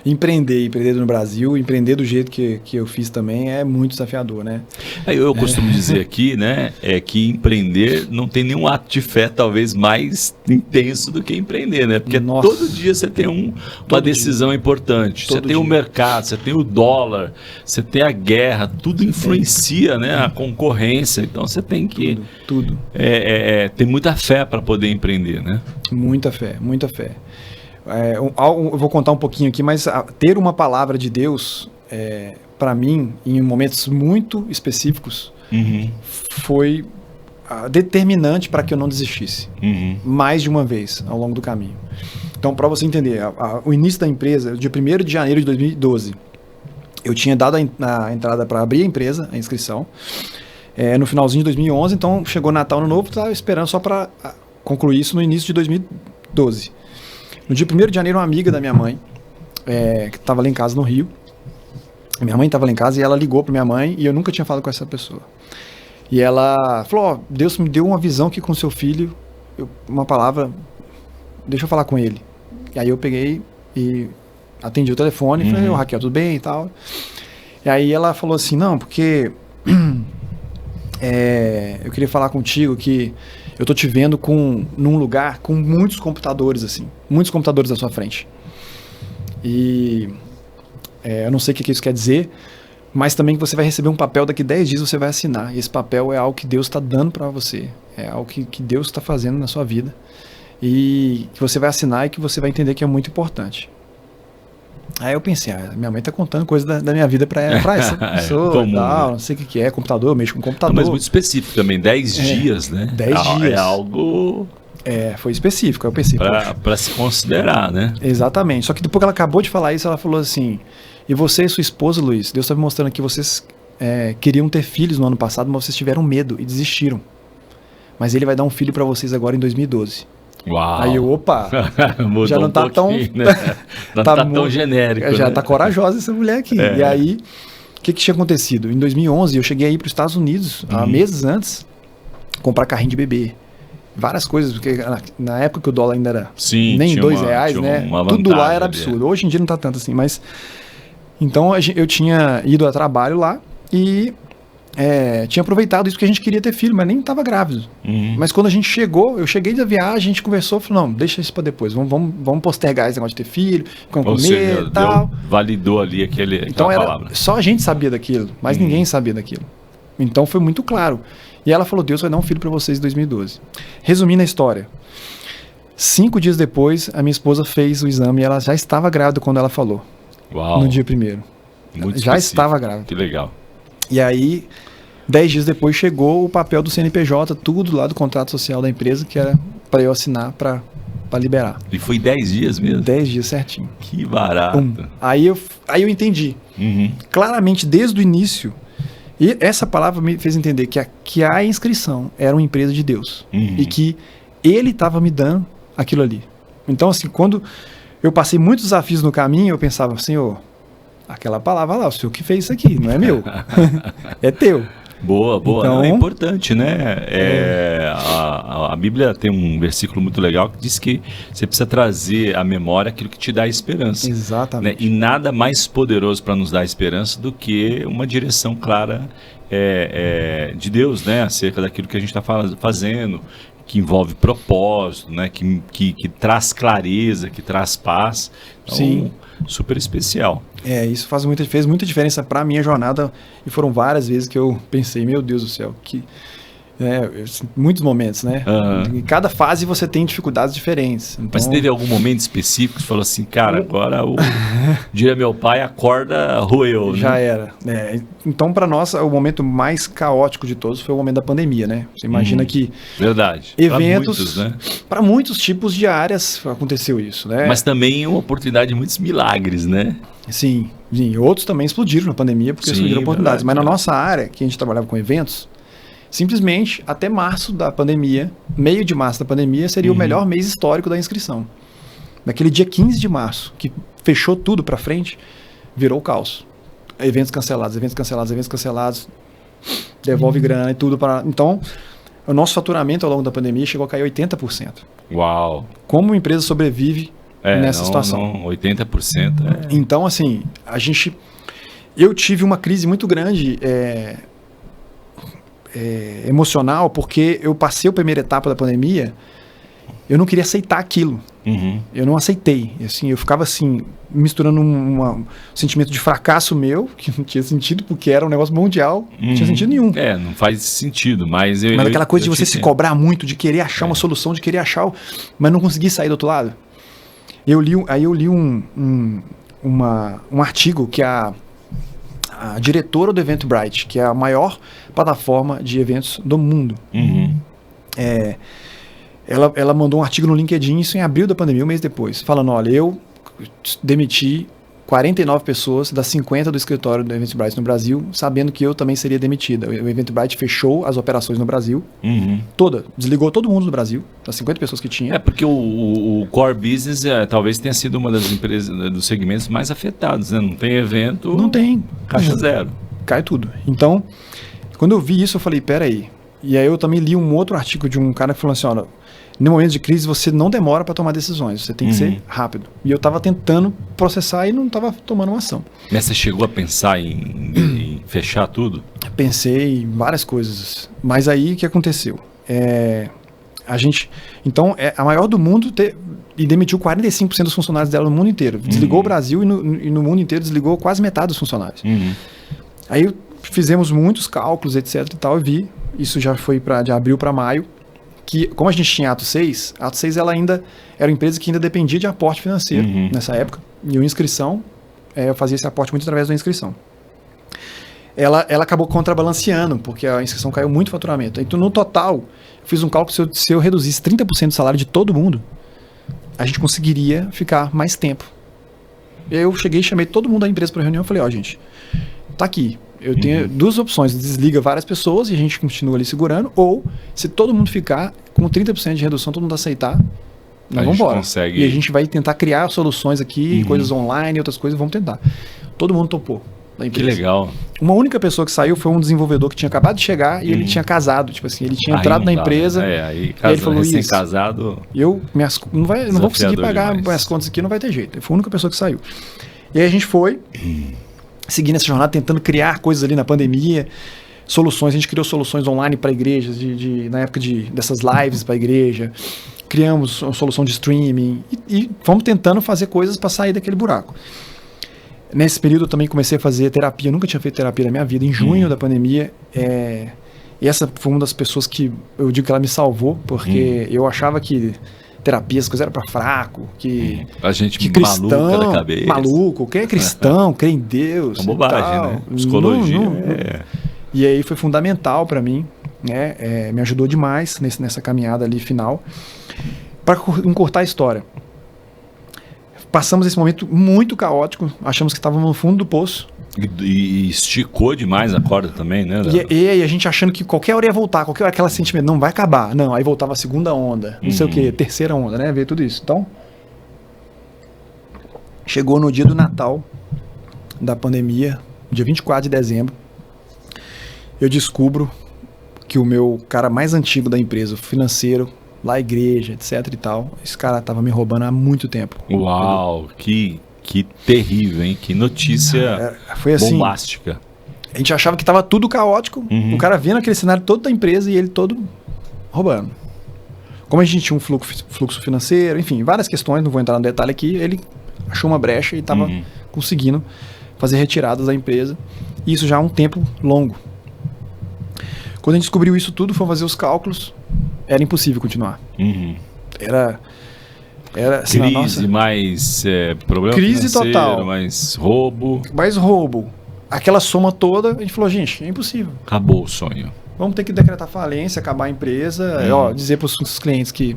Empreender no Brasil, empreender do jeito que eu fiz também é muito desafiador, né? Eu costumo dizer aqui, né, que empreender não tem nenhum ato de fé talvez mais intenso do que empreender, né? Porque Nossa. todo dia você tem uma decisão importante. Você tem o mercado, você tem o dólar, você tem a guerra, tudo influencia, né, a concorrência. Então você tem que Tudo. ter muita fé para poder empreender, né? Muita fé, muita fé. Eu vou contar um pouquinho aqui, mas ter uma palavra de Deus, para mim, em momentos muito específicos, foi determinante para que eu não desistisse. Mais de uma vez ao longo do caminho. Então, para você entender, o início da empresa, dia 1º de janeiro de 2012, eu tinha dado a entrada para abrir a empresa, a inscrição, no finalzinho de 2011, então chegou Natal, Ano Novo, estava esperando só para concluir isso no início de 2012. No dia 1º de janeiro, uma amiga da minha mãe, que estava lá em casa no Rio, minha mãe estava lá em casa e ela ligou para minha mãe e eu nunca tinha falado com essa pessoa. E ela falou, Deus me deu uma visão aqui com seu filho, uma palavra, deixa eu falar com ele. E aí eu peguei e atendi o telefone e falei, Raquel, tudo bem e tal. E aí ela falou assim, não, porque eu queria falar contigo que eu tô te vendo num lugar com muitos computadores, assim. Muitos computadores à sua frente. E eu não sei o que isso quer dizer, mas também que você vai receber um papel daqui 10 dias, você vai assinar. E esse papel é algo que Deus está dando para você. É algo que Deus está fazendo na sua vida. E que você vai assinar e que você vai entender que é muito importante. Aí eu pensei, minha mãe tá contando coisa da minha vida pra essa pessoa, comum, tal, né? não sei o que é, computador, eu mexo com computador. Mas muito específico também, 10 dias, né? 10 dias. É algo Foi específico, eu pensei, para se considerar, né? Exatamente, só que depois que ela acabou de falar isso, ela falou assim, e você e sua esposa, Luiz, Deus tá me mostrando que vocês queriam ter filhos no ano passado, mas vocês tiveram medo e desistiram. Mas ele vai dar um filho pra vocês agora em 2012. Uau. Aí eu, opa, mudou já não tá tão... né? Não tá tão genérico, já né? tá corajosa essa mulher aqui. E aí, o que tinha acontecido? Em 2011, eu cheguei aí para os Estados Unidos, há meses antes, comprar carrinho de bebê. Várias coisas, porque na época que o dólar ainda era nem R$2, né? Tudo lá era absurdo. Hoje em dia não tá tanto assim, mas... Então, eu tinha ido a trabalho lá e... tinha aproveitado isso porque a gente queria ter filho, mas nem estava grávido. Mas quando a gente chegou, eu cheguei da viagem, a gente conversou, falou, não, deixa isso para depois, vamos postergar esse negócio de ter filho, vamos comer e tal. Validou ali aquela palavra. Só a gente sabia daquilo, mas ninguém sabia daquilo. Então foi muito claro. E ela falou, Deus vai dar um filho para vocês em 2012. Resumindo a história, 5 dias depois, a minha esposa fez o exame e ela já estava grávida quando ela falou. Uau. No dia 1º. Muito já específico. estava grávida. Que legal. E aí, 10 dias depois chegou o papel do CNPJ, tudo lá do contrato social da empresa, que era para eu assinar para liberar. E foi 10 dias mesmo? 10 dias certinho. Que barato. Aí eu entendi. Claramente, desde o início, e essa palavra me fez entender que a inscrição era uma empresa de Deus. E que ele estava me dando aquilo ali. Então, assim, quando eu passei muitos desafios no caminho, eu pensava, Senhor, aquela palavra lá, o Senhor que fez isso aqui, não é meu. É teu. Boa. Então, não, é importante, né? A Bíblia tem um versículo muito legal que diz que você precisa trazer à memória aquilo que te dá esperança. Exatamente. Né? E nada mais poderoso para nos dar esperança do que uma direção clara de Deus, né? Acerca daquilo que a gente está fazendo, que envolve propósito, né? Que traz clareza, que traz paz. Então, Sim. Super especial. Isso fez muita diferença para minha jornada, e foram várias vezes que eu pensei, meu Deus do céu, muitos momentos, né? Em cada fase você tem dificuldades diferentes. Então, mas teve algum momento específico que você falou assim, cara, agora diria meu pai, acorda, roeu, né? Já era. Então, para nós, o momento mais caótico de todos foi o momento da pandemia, né? Você imagina que verdade. Eventos, para muitos, né? muitos tipos de áreas aconteceu isso, né? Mas também uma oportunidade de muitos milagres, né? Sim. Outros também explodiram na pandemia porque surgiram oportunidades. Mas na nossa área, que a gente trabalhava com eventos, simplesmente até março da pandemia, meio de março da pandemia, seria o melhor mês histórico da inscrição. Naquele dia 15 de março, que fechou tudo para frente, virou caos. Eventos cancelados, devolve grana e tudo para. Então, o nosso faturamento ao longo da pandemia chegou a cair 80%. Uau! Como a empresa sobrevive nessa situação? 80%. Então, assim, eu tive uma crise muito grande emocional, porque eu passei a primeira etapa da pandemia, eu não queria aceitar aquilo. Eu não aceitei. Assim, eu ficava assim, misturando um sentimento de fracasso meu, que não tinha sentido, porque era um negócio mundial, não tinha sentido nenhum. Não faz sentido, mas aquela coisa de você se cobrar muito, de querer achar uma solução, de querer achar, mas não conseguir sair do outro lado. Eu li um artigo que a diretora do Eventbrite, que é a maior plataforma de eventos do mundo, ela mandou um artigo no LinkedIn, isso em abril da pandemia, um mês depois, falando, olha, eu demiti 49 pessoas das 50 do escritório do Eventbrite no Brasil, sabendo que eu também seria demitida. O Eventbrite fechou as operações no Brasil, desligou todo mundo do Brasil, das 50 pessoas que tinha. Porque o core business talvez tenha sido uma das empresas, dos segmentos mais afetados, né? Não tem evento, não tem, caixa zero. Cai tudo. Então, quando eu vi isso, eu falei, peraí. E aí eu também li um outro artigo de um cara que falou assim, olha, no momento de crise você não demora para tomar decisões, você tem que ser rápido. E eu estava tentando processar e não estava tomando uma ação. Mas você chegou a pensar em fechar tudo? Pensei em várias coisas, mas aí o que aconteceu? A maior do mundo e demitiu 45% dos funcionários dela no mundo inteiro. Desligou o Brasil e no mundo inteiro desligou quase metade dos funcionários. Aí fizemos muitos cálculos, etc e tal, e vi, isso já foi de abril para maio, que como a gente tinha Ato 6 ela ainda era uma empresa que ainda dependia de aporte financeiro nessa época, e a inscrição, eu fazia esse aporte muito através da inscrição. Ela acabou contrabalanceando, porque a inscrição caiu muito o faturamento. Então, no total, eu fiz um cálculo, se eu reduzisse 30% do salário de todo mundo, a gente conseguiria ficar mais tempo. E aí eu cheguei e chamei todo mundo da empresa para reunião e falei, gente, tá aqui. Eu tenho duas opções, desliga várias pessoas e a gente continua ali segurando, ou se todo mundo ficar com 30% de redução, todo mundo aceitar, nós vamos embora. E a gente vai tentar criar soluções aqui, coisas online, outras coisas, vamos tentar. Todo mundo topou da empresa. Que legal. Uma única pessoa que saiu foi um desenvolvedor que tinha acabado de chegar e ele tinha casado, tipo assim, ele tinha entrado na empresa. Aí ele falou recém-casado. Não vou conseguir pagar minhas contas aqui, não vai ter jeito. Foi a única pessoa que saiu. E aí a gente foi seguindo essa jornada, tentando criar coisas ali na pandemia, soluções. A gente criou soluções online para igrejas, na época dessas lives para a igreja. Criamos uma solução de streaming e fomos tentando fazer coisas para sair daquele buraco. Nesse período eu também comecei a fazer terapia. Eu nunca tinha feito terapia na minha vida. Em junho da pandemia, e essa foi uma das pessoas que eu digo que ela me salvou, porque eu achava que terapia, as coisas eram para fraco, a gente que cristão, maluca da cabeça. Maluco, quem é cristão, crê em Deus. Uma bobagem, né? Psicologia. E aí foi fundamental para mim, né? Me ajudou demais nessa caminhada ali final. Para encurtar a história, passamos esse momento muito caótico, achamos que estávamos no fundo do poço. E esticou demais a corda também, né? E a gente achando que qualquer hora ia voltar, qualquer hora aquele sentimento, não vai acabar. Não, aí voltava a segunda onda, não sei o que, terceira onda, né? Ver tudo isso. Então, chegou no dia do Natal da pandemia, dia 24 de dezembro, eu descubro que o meu cara mais antigo da empresa, financeiro, lá igreja, etc e tal, esse cara tava me roubando há muito tempo. Uau, que terrível, hein? Que notícia foi assim, bombástica. A gente achava que estava tudo caótico, o cara vendo aquele cenário todo da empresa e ele todo roubando. Como a gente tinha um fluxo financeiro, enfim, várias questões, não vou entrar no detalhe aqui, ele achou uma brecha e estava conseguindo fazer retiradas da empresa. E isso já há um tempo longo. Quando a gente descobriu isso tudo, foi fazer os cálculos, era impossível continuar. Era assim, crise, mais problema crise total, mais roubo. Mais roubo. Aquela soma toda, a gente falou, gente, é impossível. Acabou o sonho. Vamos ter que decretar falência, acabar a empresa, dizer para os clientes que,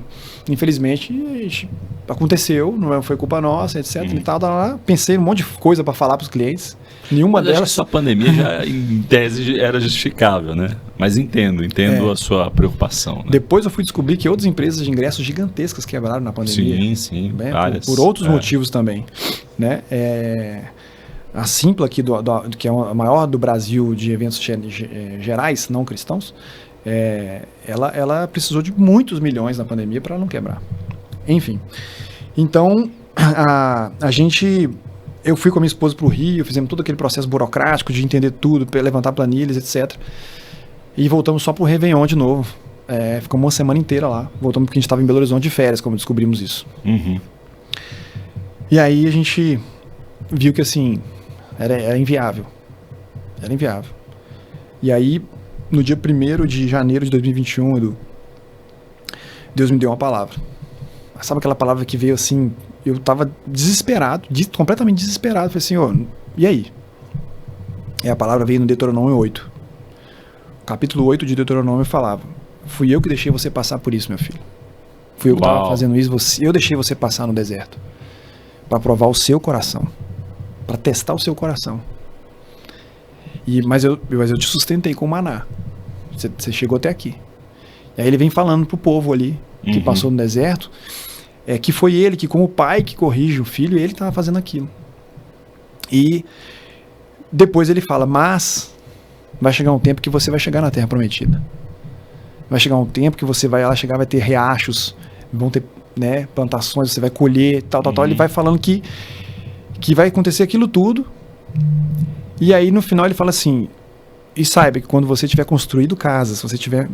infelizmente, aconteceu, não foi culpa nossa, etc. E tal, pensei um monte de coisa para falar para os clientes. Nenhuma delas. Acho que sua pandemia já, em tese, era justificável, né? Mas entendo a sua preocupação. Né? Depois eu fui descobrir que outras empresas de ingressos gigantescas quebraram na pandemia. Sim, né? Várias. Por outros motivos também, né? A Simpla aqui, que é a maior do Brasil de eventos gerais, não cristãos, ela precisou de muitos milhões na pandemia para não quebrar. Enfim, então eu fui com a minha esposa para o Rio, fizemos todo aquele processo burocrático de entender tudo, levantar planilhas, etc. E voltamos só para o Réveillon de novo. Ficamos uma semana inteira lá. Voltamos porque a gente estava em Belo Horizonte de férias, como descobrimos isso. E aí a gente viu que assim... Era inviável. Era inviável. E aí, no dia 1º de janeiro de 2021, Deus me deu uma palavra. Sabe aquela palavra que veio assim? Eu tava desesperado, completamente desesperado. Falei, Senhor, e aí? E a palavra veio no Deuteronômio 8. O capítulo 8 de Deuteronômio falava: fui eu que deixei você passar por isso, meu filho. Fui eu que estava fazendo isso. Eu deixei você passar no deserto para provar o seu coração, para testar o seu coração. Mas eu te sustentei com maná. Você chegou até aqui. E aí ele vem falando pro povo ali, que passou no deserto, que foi ele que, como pai que corrige o filho, ele estava fazendo aquilo. E depois ele fala, mas vai chegar um tempo que você vai chegar na Terra Prometida. Vai chegar um tempo que você vai lá chegar, vai ter riachos, vão ter, né, plantações, você vai colher, tal. Ele vai falando que vai acontecer aquilo tudo. E aí no final ele fala assim: e saiba que quando você tiver construído casa, se você estiver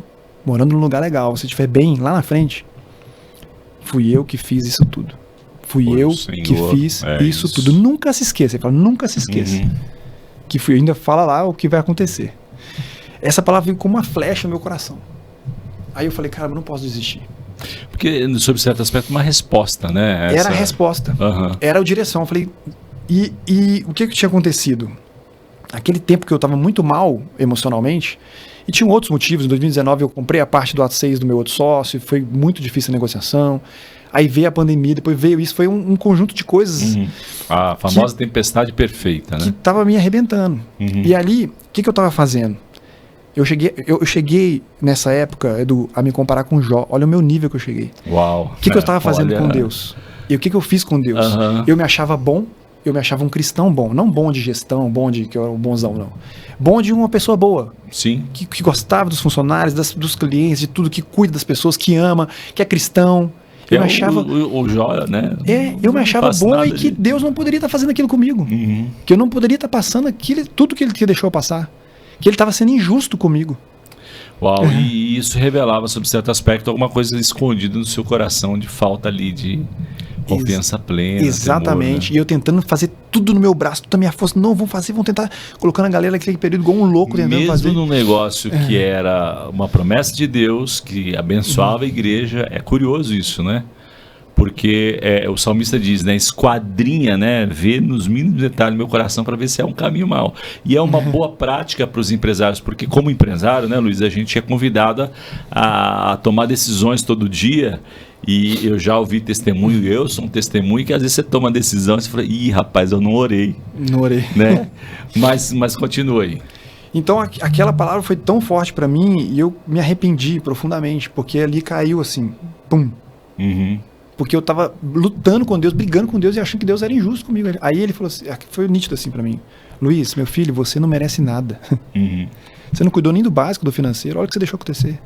morando num lugar legal, se você estiver bem lá na frente, fui eu que fiz isso tudo. Fui eu que fiz isso tudo. Nunca se esqueça. Ele fala, nunca se esqueça. Que fui eu, ainda fala lá o que vai acontecer. Essa palavra veio como uma flecha no meu coração. Aí eu falei, cara, eu não posso desistir. Porque, sob certo aspecto, uma resposta, né? Era a resposta. Era a direção. Eu falei, e o que tinha acontecido? Aquele tempo que eu estava muito mal emocionalmente, e tinha outros motivos. Em 2019 eu comprei a parte do ato 6 do meu outro sócio, foi muito difícil a negociação. Aí veio a pandemia, depois veio isso, foi um conjunto de coisas. A famosa tempestade perfeita, né? Que estava me arrebentando. E ali, o que eu estava fazendo? Eu cheguei nessa época, Edu, a me comparar com Jó. Olha o meu nível que eu cheguei. Uau! O que eu estava fazendo com Deus? E o que eu fiz com Deus? Eu me achava bom, eu me achava um cristão bom. Não bom de gestão, bom de que eu era um bonzão, não. Bom de uma pessoa boa. Sim. Que gostava dos funcionários, dos clientes, de tudo, que cuida das pessoas, que ama, que é cristão. Eu me achava... o Jó, né? Eu me achava bom e que Deus não poderia estar fazendo aquilo comigo. Que eu não poderia estar passando tudo que Ele deixou eu passar. Que Ele estava sendo injusto comigo. Uau, e isso revelava, sob certo aspecto, alguma coisa escondida no seu coração de falta ali de confiança plena. Exatamente. Temor, né? E eu tentando fazer tudo no meu braço, toda a minha força. Não, vamos tentar, colocando a galera naquele período igual um louco tentando fazer. Mesmo num negócio que era uma promessa de Deus, que abençoava a igreja, é curioso isso, né? Porque o salmista diz, né, esquadrinha, né, vê nos mínimos detalhes do meu coração para ver se é um caminho mau. E é uma boa prática para os empresários, porque como empresário, né, Luiz, a gente é convidado a tomar decisões todo dia. E eu já ouvi testemunho, eu sou um testemunho, que às vezes você toma decisão e você fala, ih, rapaz, eu não orei. Não orei. Né? Mas continua aí. Então aquela palavra foi tão forte para mim e eu me arrependi profundamente, porque ali caiu assim, pum. Porque eu tava lutando com Deus, brigando com Deus e achando que Deus era injusto comigo. Aí ele falou assim, foi nítido assim para mim: Luiz, meu filho, você não merece nada. Você não cuidou nem do básico, do financeiro, olha o que você deixou acontecer.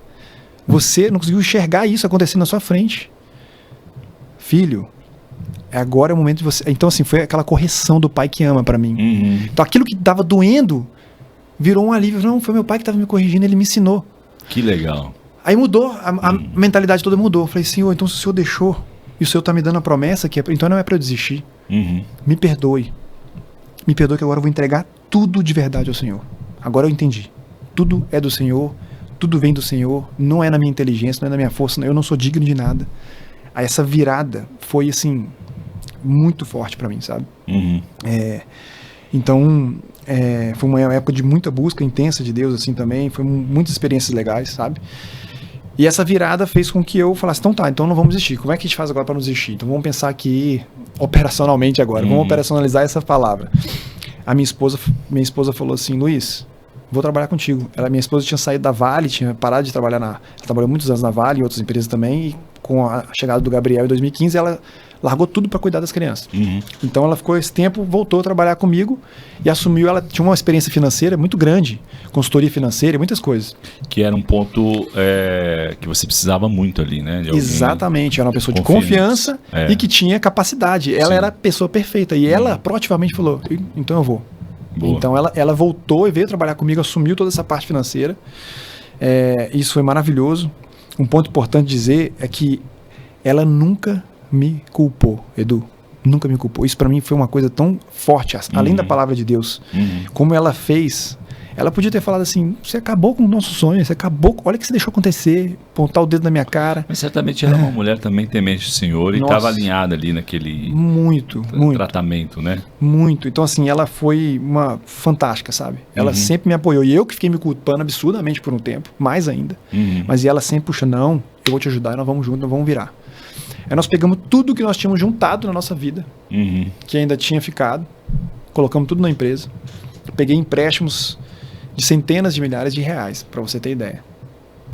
Você não conseguiu enxergar isso acontecendo na sua frente. Filho, agora é o momento de você... Então assim, foi aquela correção do pai que ama para mim. Então aquilo que tava doendo virou um alívio. Não, foi meu pai que tava me corrigindo, ele me ensinou. Que legal. Aí mudou, a mentalidade toda mudou. Eu falei, Senhor, então se o Senhor deixou e o Senhor tá me dando a promessa, então não é para eu desistir. Me perdoe. Me perdoe que agora eu vou entregar tudo de verdade ao Senhor. Agora eu entendi. Tudo é do Senhor, tudo vem do Senhor, não é na minha inteligência, não é na minha força, eu não sou digno de nada. Aí essa virada foi, assim, muito forte para mim, sabe? Então, foi uma época de muita busca intensa de Deus, assim, também. Foi muitas experiências legais, sabe? E essa virada fez com que eu falasse, então tá, então não vamos desistir. Como é que a gente faz agora para não desistir? Então vamos pensar aqui operacionalmente agora. Vamos operacionalizar essa palavra. A minha esposa falou assim, Luiz, vou trabalhar contigo. Minha esposa tinha saído da Vale, tinha parado de trabalhar ela trabalhou muitos anos na Vale e outras empresas também, e com a chegada do Gabriel em 2015, ela largou tudo para cuidar das crianças. Então ela ficou esse tempo, voltou a trabalhar comigo e assumiu, ela tinha uma experiência financeira muito grande, consultoria financeira, muitas coisas. Que era um ponto que você precisava muito ali, né? Exatamente, era uma pessoa de confiança e que tinha capacidade. Ela era a pessoa perfeita e ela proativamente falou, então eu vou. Boa. Então ela voltou e veio trabalhar comigo, assumiu toda essa parte financeira. Isso foi maravilhoso. Um ponto importante dizer é que ela nunca me culpou, Edu. Nunca me culpou. Isso pra mim foi uma coisa tão forte, além da palavra de Deus. Como ela fez, ela podia ter falado assim, você acabou com o nosso sonho, você acabou, olha o que você deixou acontecer, apontar o dedo na minha cara. Mas certamente ela é uma mulher também temente do Senhor e estava alinhada ali naquele muito tratamento, né? Muito. Então assim, ela foi uma fantástica, sabe? Ela sempre me apoiou. E eu que fiquei me culpando absurdamente por um tempo, mais ainda. Mas ela sempre puxa, não, eu vou te ajudar, nós vamos juntos, nós vamos virar. Aí nós pegamos tudo que nós tínhamos juntado na nossa vida, que ainda tinha ficado, colocamos tudo na empresa, peguei empréstimos de centenas de milhares de reais, para você ter ideia,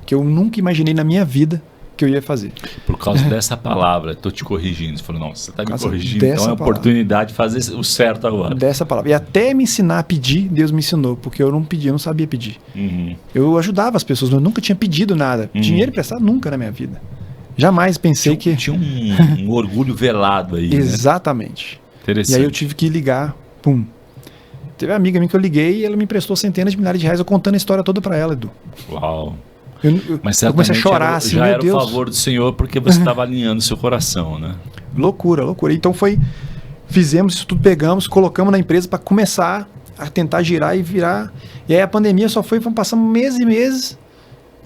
que eu nunca imaginei na minha vida que eu ia fazer. Por causa dessa palavra, estou te corrigindo. Você falou, não, você está me corrigindo, então é a oportunidade de fazer o certo agora. Dessa palavra. E até me ensinar a pedir, Deus me ensinou, porque eu não pedia, eu não sabia pedir. Eu ajudava as pessoas, mas eu nunca tinha pedido nada. Dinheiro emprestado nunca na minha vida. Jamais pensei que... Tinha um orgulho velado aí, Exatamente. Né? Interessante. E aí eu tive que ligar, Teve uma amiga minha que eu liguei e ela me emprestou centenas de milhares de reais, eu contando a história toda pra ela, Edu. Uau. Mas eu comecei a chorar, assim, já meu era Deus. o favor do Senhor, porque você estava alinhando seu coração, né? Loucura. Então fizemos isso tudo, pegamos, colocamos na empresa para começar a tentar girar e virar. E aí a pandemia passando meses e meses,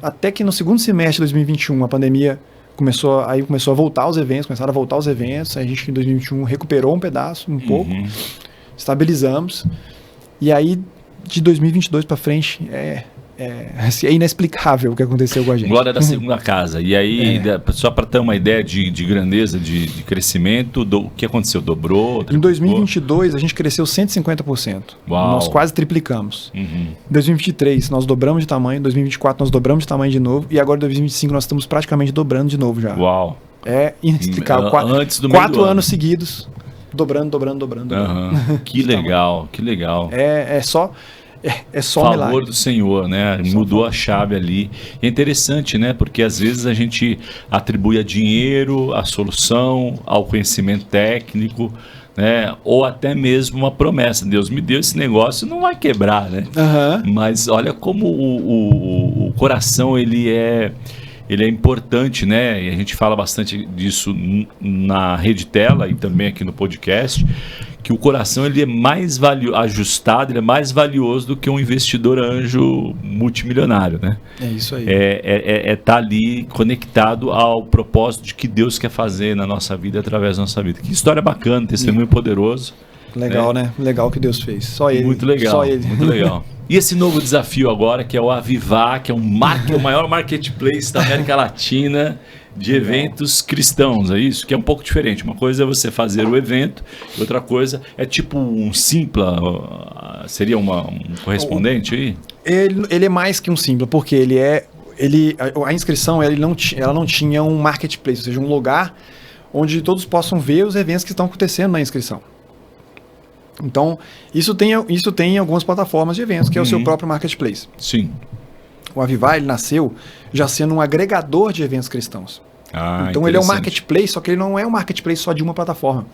até que no segundo semestre de 2021 a pandemia começou a voltar os eventos, começaram a voltar os eventos, a gente em 2021 recuperou um pedaço, um pouco, estabilizamos, e aí de 2022 para frente é inexplicável o que aconteceu com a gente. Glória da segunda casa. E aí, só para ter uma ideia de grandeza, de crescimento, o que aconteceu? Dobrou? Em 2022, a gente cresceu 150%. Uau. Nós quase triplicamos. Em 2023, nós dobramos de tamanho. Em 2024, nós dobramos de tamanho de novo. E agora, em 2025, nós estamos praticamente dobrando de novo já. Uau. É inexplicável. Antes do meio 4 anos seguidos, dobrando. Que legal, que legal. É só favor milagre. do Senhor, né? Mudou a chave ali. E é interessante, né? Porque às vezes a gente atribui a dinheiro, a solução, ao conhecimento técnico, né? Ou até mesmo uma promessa. Deus me deu esse negócio, não vai quebrar, né? Mas olha como o coração ele é importante, né? E a gente fala bastante disso na Rede Tela e também aqui no podcast, que o coração ele é mais ajustado, ele é mais valioso do que um investidor anjo multimilionário, né? É isso aí. Tá ali conectado ao propósito de que Deus quer fazer na nossa vida, através da nossa vida. Que história bacana, testemunho poderoso. Legal, né? Legal que Deus fez. Só ele. Muito legal. Só ele. Muito legal. E esse novo desafio agora, que é o Avivar, que é o maior marketplace da América Latina de eventos cristãos, é isso? Que é um pouco diferente. Uma coisa é você fazer o evento, outra coisa é tipo um Simpla, seria um correspondente aí? Ele é mais que um Simpla, porque a inscrição ela não tinha um marketplace, ou seja, um lugar onde todos possam ver os eventos que estão acontecendo na inscrição. Então, isso tem em algumas plataformas de eventos, que é o seu próprio marketplace. Sim. O Avivar, ele nasceu já sendo um agregador de eventos cristãos. Então, ele é um marketplace, só que ele não é um marketplace só de uma plataforma.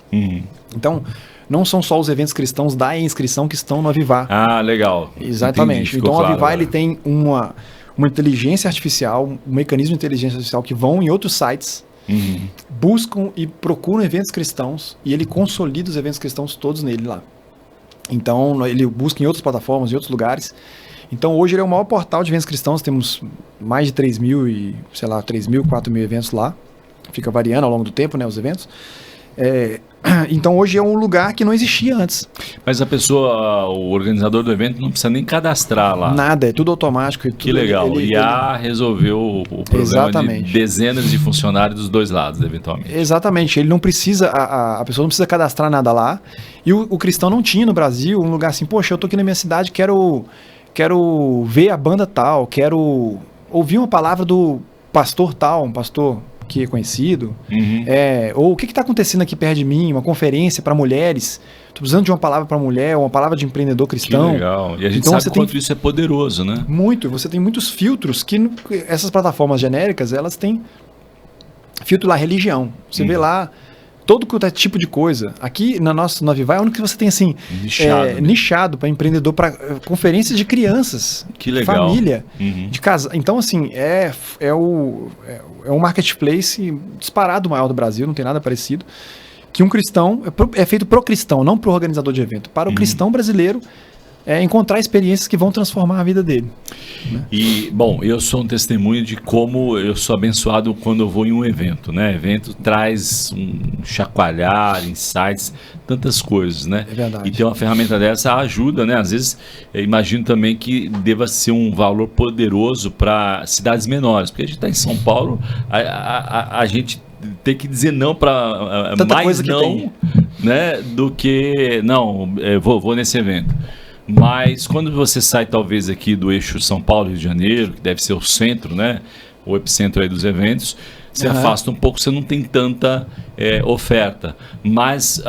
Então, não são só os eventos cristãos da inscrição que estão no Avivar. Legal. Exatamente. Entendi, então, claro, o Avivar ele tem uma inteligência artificial, um mecanismo de inteligência artificial que vão em outros sites, buscam e procuram eventos cristãos e ele consolida os eventos cristãos todos nele lá. Então, ele busca em outras plataformas, em outros lugares. Então, hoje ele é o maior portal de eventos cristãos, temos mais de 3.000, 4.000 eventos lá. Fica variando ao longo do tempo, né, os eventos. Então, hoje é um lugar que não existia antes. Mas a pessoa, o organizador do evento, não precisa nem cadastrar lá. Nada, é tudo automático. Que legal. O IA resolveu o problema de dezenas de funcionários dos dois lados, eventualmente. Exatamente. Ele não precisa, a pessoa não precisa cadastrar nada lá. E o cristão não tinha no Brasil um lugar assim, poxa, eu tô aqui na minha cidade, quero ver a banda tal, quero ouvir uma palavra do pastor tal, um pastor que é conhecido, ou o que está acontecendo aqui perto de mim, uma conferência para mulheres, estou precisando de uma palavra para mulher, uma palavra de empreendedor cristão. Que legal, e a gente sabe quanto isso é poderoso, né? Muito, você tem muitos filtros que essas plataformas genéricas, elas têm filtro lá, religião, você vê lá todo tipo de coisa. Aqui no Avivai é o único que você tem assim, nichado para empreendedor, para conferências de crianças, que legal. Família, de casa. Então, assim, é um marketplace disparado maior do Brasil, não tem nada parecido, que um cristão, é feito pro cristão, não pro organizador de evento. Para o cristão brasileiro, encontrar experiências que vão transformar a vida dele. Né? E, bom, eu sou um testemunho de como eu sou abençoado quando eu vou em um evento, né? Evento traz um chacoalhar, insights, tantas coisas, né? É verdade. E ter uma ferramenta dessa ajuda, né? Às vezes, eu imagino também que deva ser um valor poderoso para cidades menores, porque a gente está em São Paulo, a gente tem que dizer não para mais coisa que não, tem. Né? Do que, não, vou nesse evento. Mas quando você sai talvez aqui do eixo São Paulo, Rio de Janeiro, que deve ser o centro, né? O epicentro aí dos eventos, você afasta um pouco, você não tem tanta oferta. Mas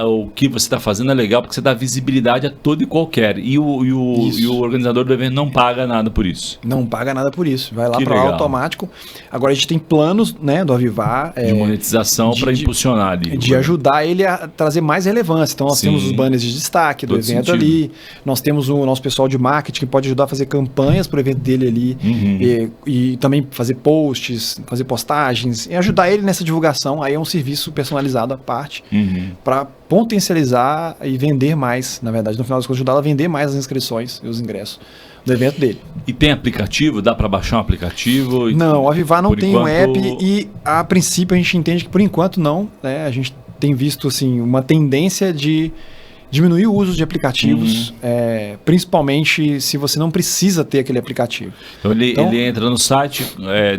o que você está fazendo é legal porque você dá visibilidade a todo e qualquer. E o organizador do evento não paga nada por isso. Não paga nada por isso. Vai lá para o automático. Agora a gente tem planos, né, do Avivar. De monetização para impulsionar ali. De ajudar ele a trazer mais relevância. Então nós temos os banners de destaque do evento ali. Nós temos o nosso pessoal de marketing que pode ajudar a fazer campanhas para o evento dele ali. E também fazer posts, fazer postagens. E ajudar ele nessa divulgação. Aí é um serviço personalizado à parte para potencializar e vender mais, na verdade, no final das contas, ajudá-lo a vender mais as inscrições e os ingressos do evento dele. E tem aplicativo? Dá para baixar um aplicativo? Não, o Avivar não tem um app e a princípio a gente entende que por enquanto não, né? A gente tem visto assim, uma tendência de diminuir o uso de aplicativos, principalmente se você não precisa ter aquele aplicativo. Então ele entra no site,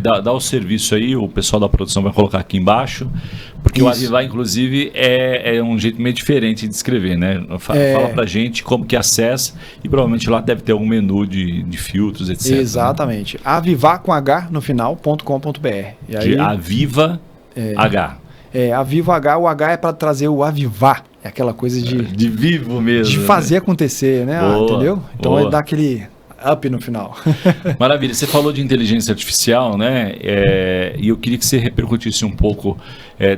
dá o serviço aí, o pessoal da produção vai colocar aqui embaixo, porque o Avivar, inclusive, é um jeito meio diferente de escrever, né? Fala pra gente como que acessa e provavelmente lá deve ter algum menu de filtros, etc. Exatamente. Né? Avivar com H no final.com.br. E aí, Aviva H. Aviva H, o H é para trazer o avivar. É aquela coisa de vivo mesmo. De fazer acontecer, né? Entendeu? Então ele dá aquele up no final. Maravilha. Você falou de inteligência artificial, né? E eu queria que você repercutisse um pouco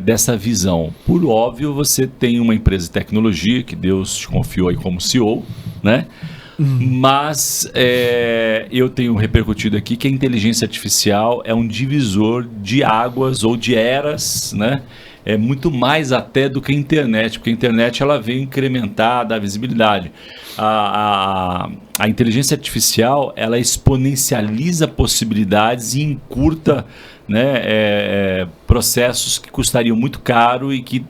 dessa visão. Por óbvio, você tem uma empresa de tecnologia que Deus te confiou aí como CEO, né? Mas eu tenho repercutido aqui que a inteligência artificial é um divisor de águas ou de eras, né? É muito mais até do que a internet, porque a internet ela veio incrementar, dar visibilidade. A inteligência artificial ela exponencializa possibilidades e encurta, né, processos que custariam muito caro e que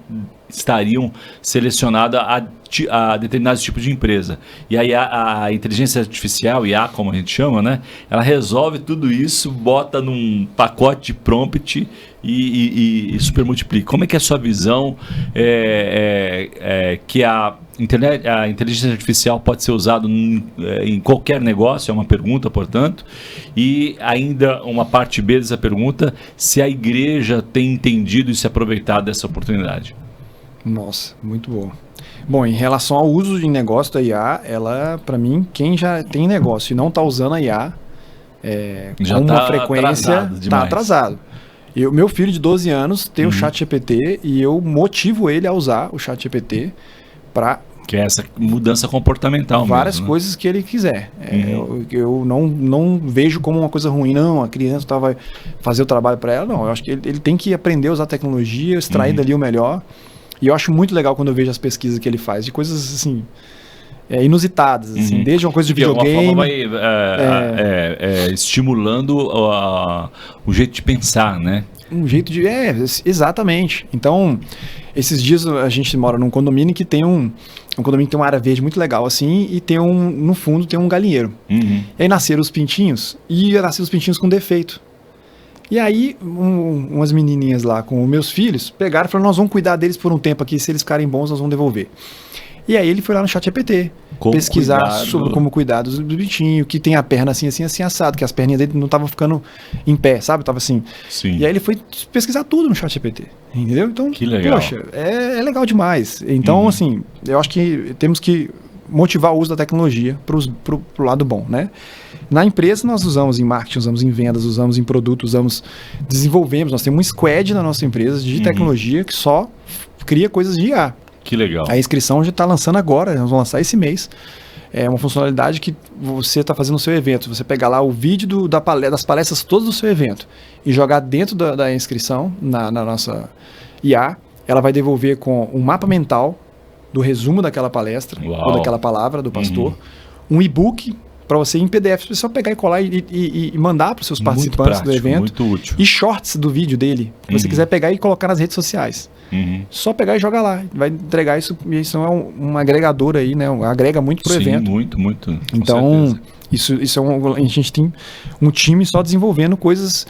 estariam selecionados a determinados tipos de empresa. E aí a inteligência artificial, IA, como a gente chama, né, ela resolve tudo isso, bota num pacote de prompt e super multiplica. Como é que é a sua visão que a inteligência artificial pode ser usada em qualquer negócio? É uma pergunta, portanto. E ainda uma parte B dessa pergunta, se a igreja tem entendido e se aproveitado dessa oportunidade. Nossa, muito bom. Bom, em relação ao uso de negócio da IA, ela, para mim, quem já tem negócio e não está usando a IA já com uma frequência, está atrasado. Meu filho de 12 anos tem o ChatGPT e eu motivo ele a usar o ChatGPT para Que é essa mudança comportamental várias mesmo, né? coisas que ele quiser. Eu não vejo como uma coisa ruim, não. A criança vai fazer o trabalho para ela, não. Eu acho que ele tem que aprender a usar tecnologia, extrair dali o melhor. E eu acho muito legal quando eu vejo as pesquisas que ele faz, de coisas assim, inusitadas, assim, desde uma coisa de videogame. De alguma forma vai estimulando o jeito de pensar, né? Um jeito de... exatamente. Então, esses dias a gente mora num condomínio que tem um condomínio que tem uma área verde muito legal, assim, e tem no fundo tem um galinheiro. E aí nasceram os pintinhos, com defeito. E aí, umas menininhas lá com os meus filhos pegaram e falaram, nós vamos cuidar deles por um tempo aqui, se eles ficarem bons, nós vamos devolver. E aí ele foi lá no ChatGPT pesquisar sobre como cuidar dos bichinhos, que tem a perna assim, assado, que as perninhas dele não estavam ficando em pé, sabe? Tava assim. Sim. E aí ele foi pesquisar tudo no ChatGPT, entendeu? Então, que legal. Poxa, é legal demais. Então, assim, eu acho que temos que motivar o uso da tecnologia pro lado bom, né? Na empresa nós usamos em marketing, usamos em vendas, usamos em produto, desenvolvemos, nós temos um squad na nossa empresa de tecnologia que só cria coisas de IA. Que legal. A inscrição já está lançando agora, nós vamos lançar esse mês. É uma funcionalidade que você está fazendo no seu evento. Você pegar lá o vídeo das palestras todas do seu evento e jogar dentro da inscrição, na nossa IA, ela vai devolver com um mapa mental do resumo daquela palestra, ou daquela palavra do pastor, um e-book para você em PDF, você só pegar e colar e mandar para os seus participantes do evento. Muito útil. E shorts do vídeo dele, se você quiser pegar e colocar nas redes sociais. Só pegar e jogar lá. Vai entregar isso. Isso é um agregador aí, né? Agrega muito pro evento. Muito. Então, isso a gente tem um time só desenvolvendo coisas,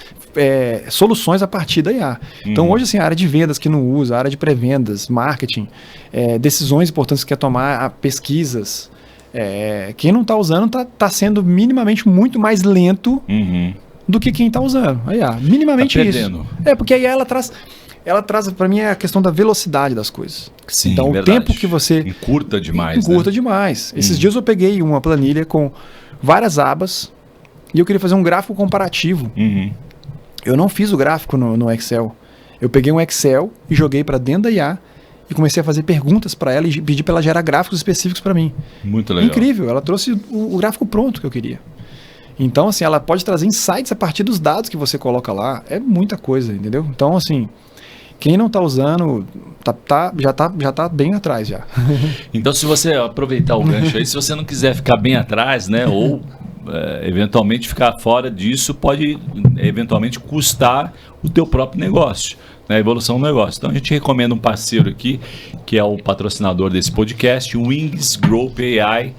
soluções a partir da IA. Então, hoje, assim, a área de vendas que não usa, a área de pré-vendas, marketing, decisões importantes que quer tomar, pesquisas. Quem não está usando está sendo minimamente muito mais lento do que quem está usando. A IA, minimamente tá isso. Porque a IA ela traz para mim a questão da velocidade das coisas. Sim, então, verdade. o tempo que você... Encurta demais, Encurta demais. Esses dias eu peguei uma planilha com várias abas e eu queria fazer um gráfico comparativo. Eu não fiz o gráfico no Excel. Eu peguei um Excel e joguei para dentro da IA e comecei a fazer perguntas para ela e pedi para ela gerar gráficos específicos para mim. Muito legal. Incrível. Ela trouxe o gráfico pronto que eu queria. Então, assim, ela pode trazer insights a partir dos dados que você coloca lá. É muita coisa, entendeu? Então, assim... Quem não está usando, já tá bem atrás já. Então, se você aproveitar o gancho aí, se você não quiser ficar bem atrás, né, ou eventualmente ficar fora disso, pode eventualmente custar o teu próprio negócio, né, a evolução do negócio. Então, a gente recomenda um parceiro aqui, que é o patrocinador desse podcast, o Wings Group AI.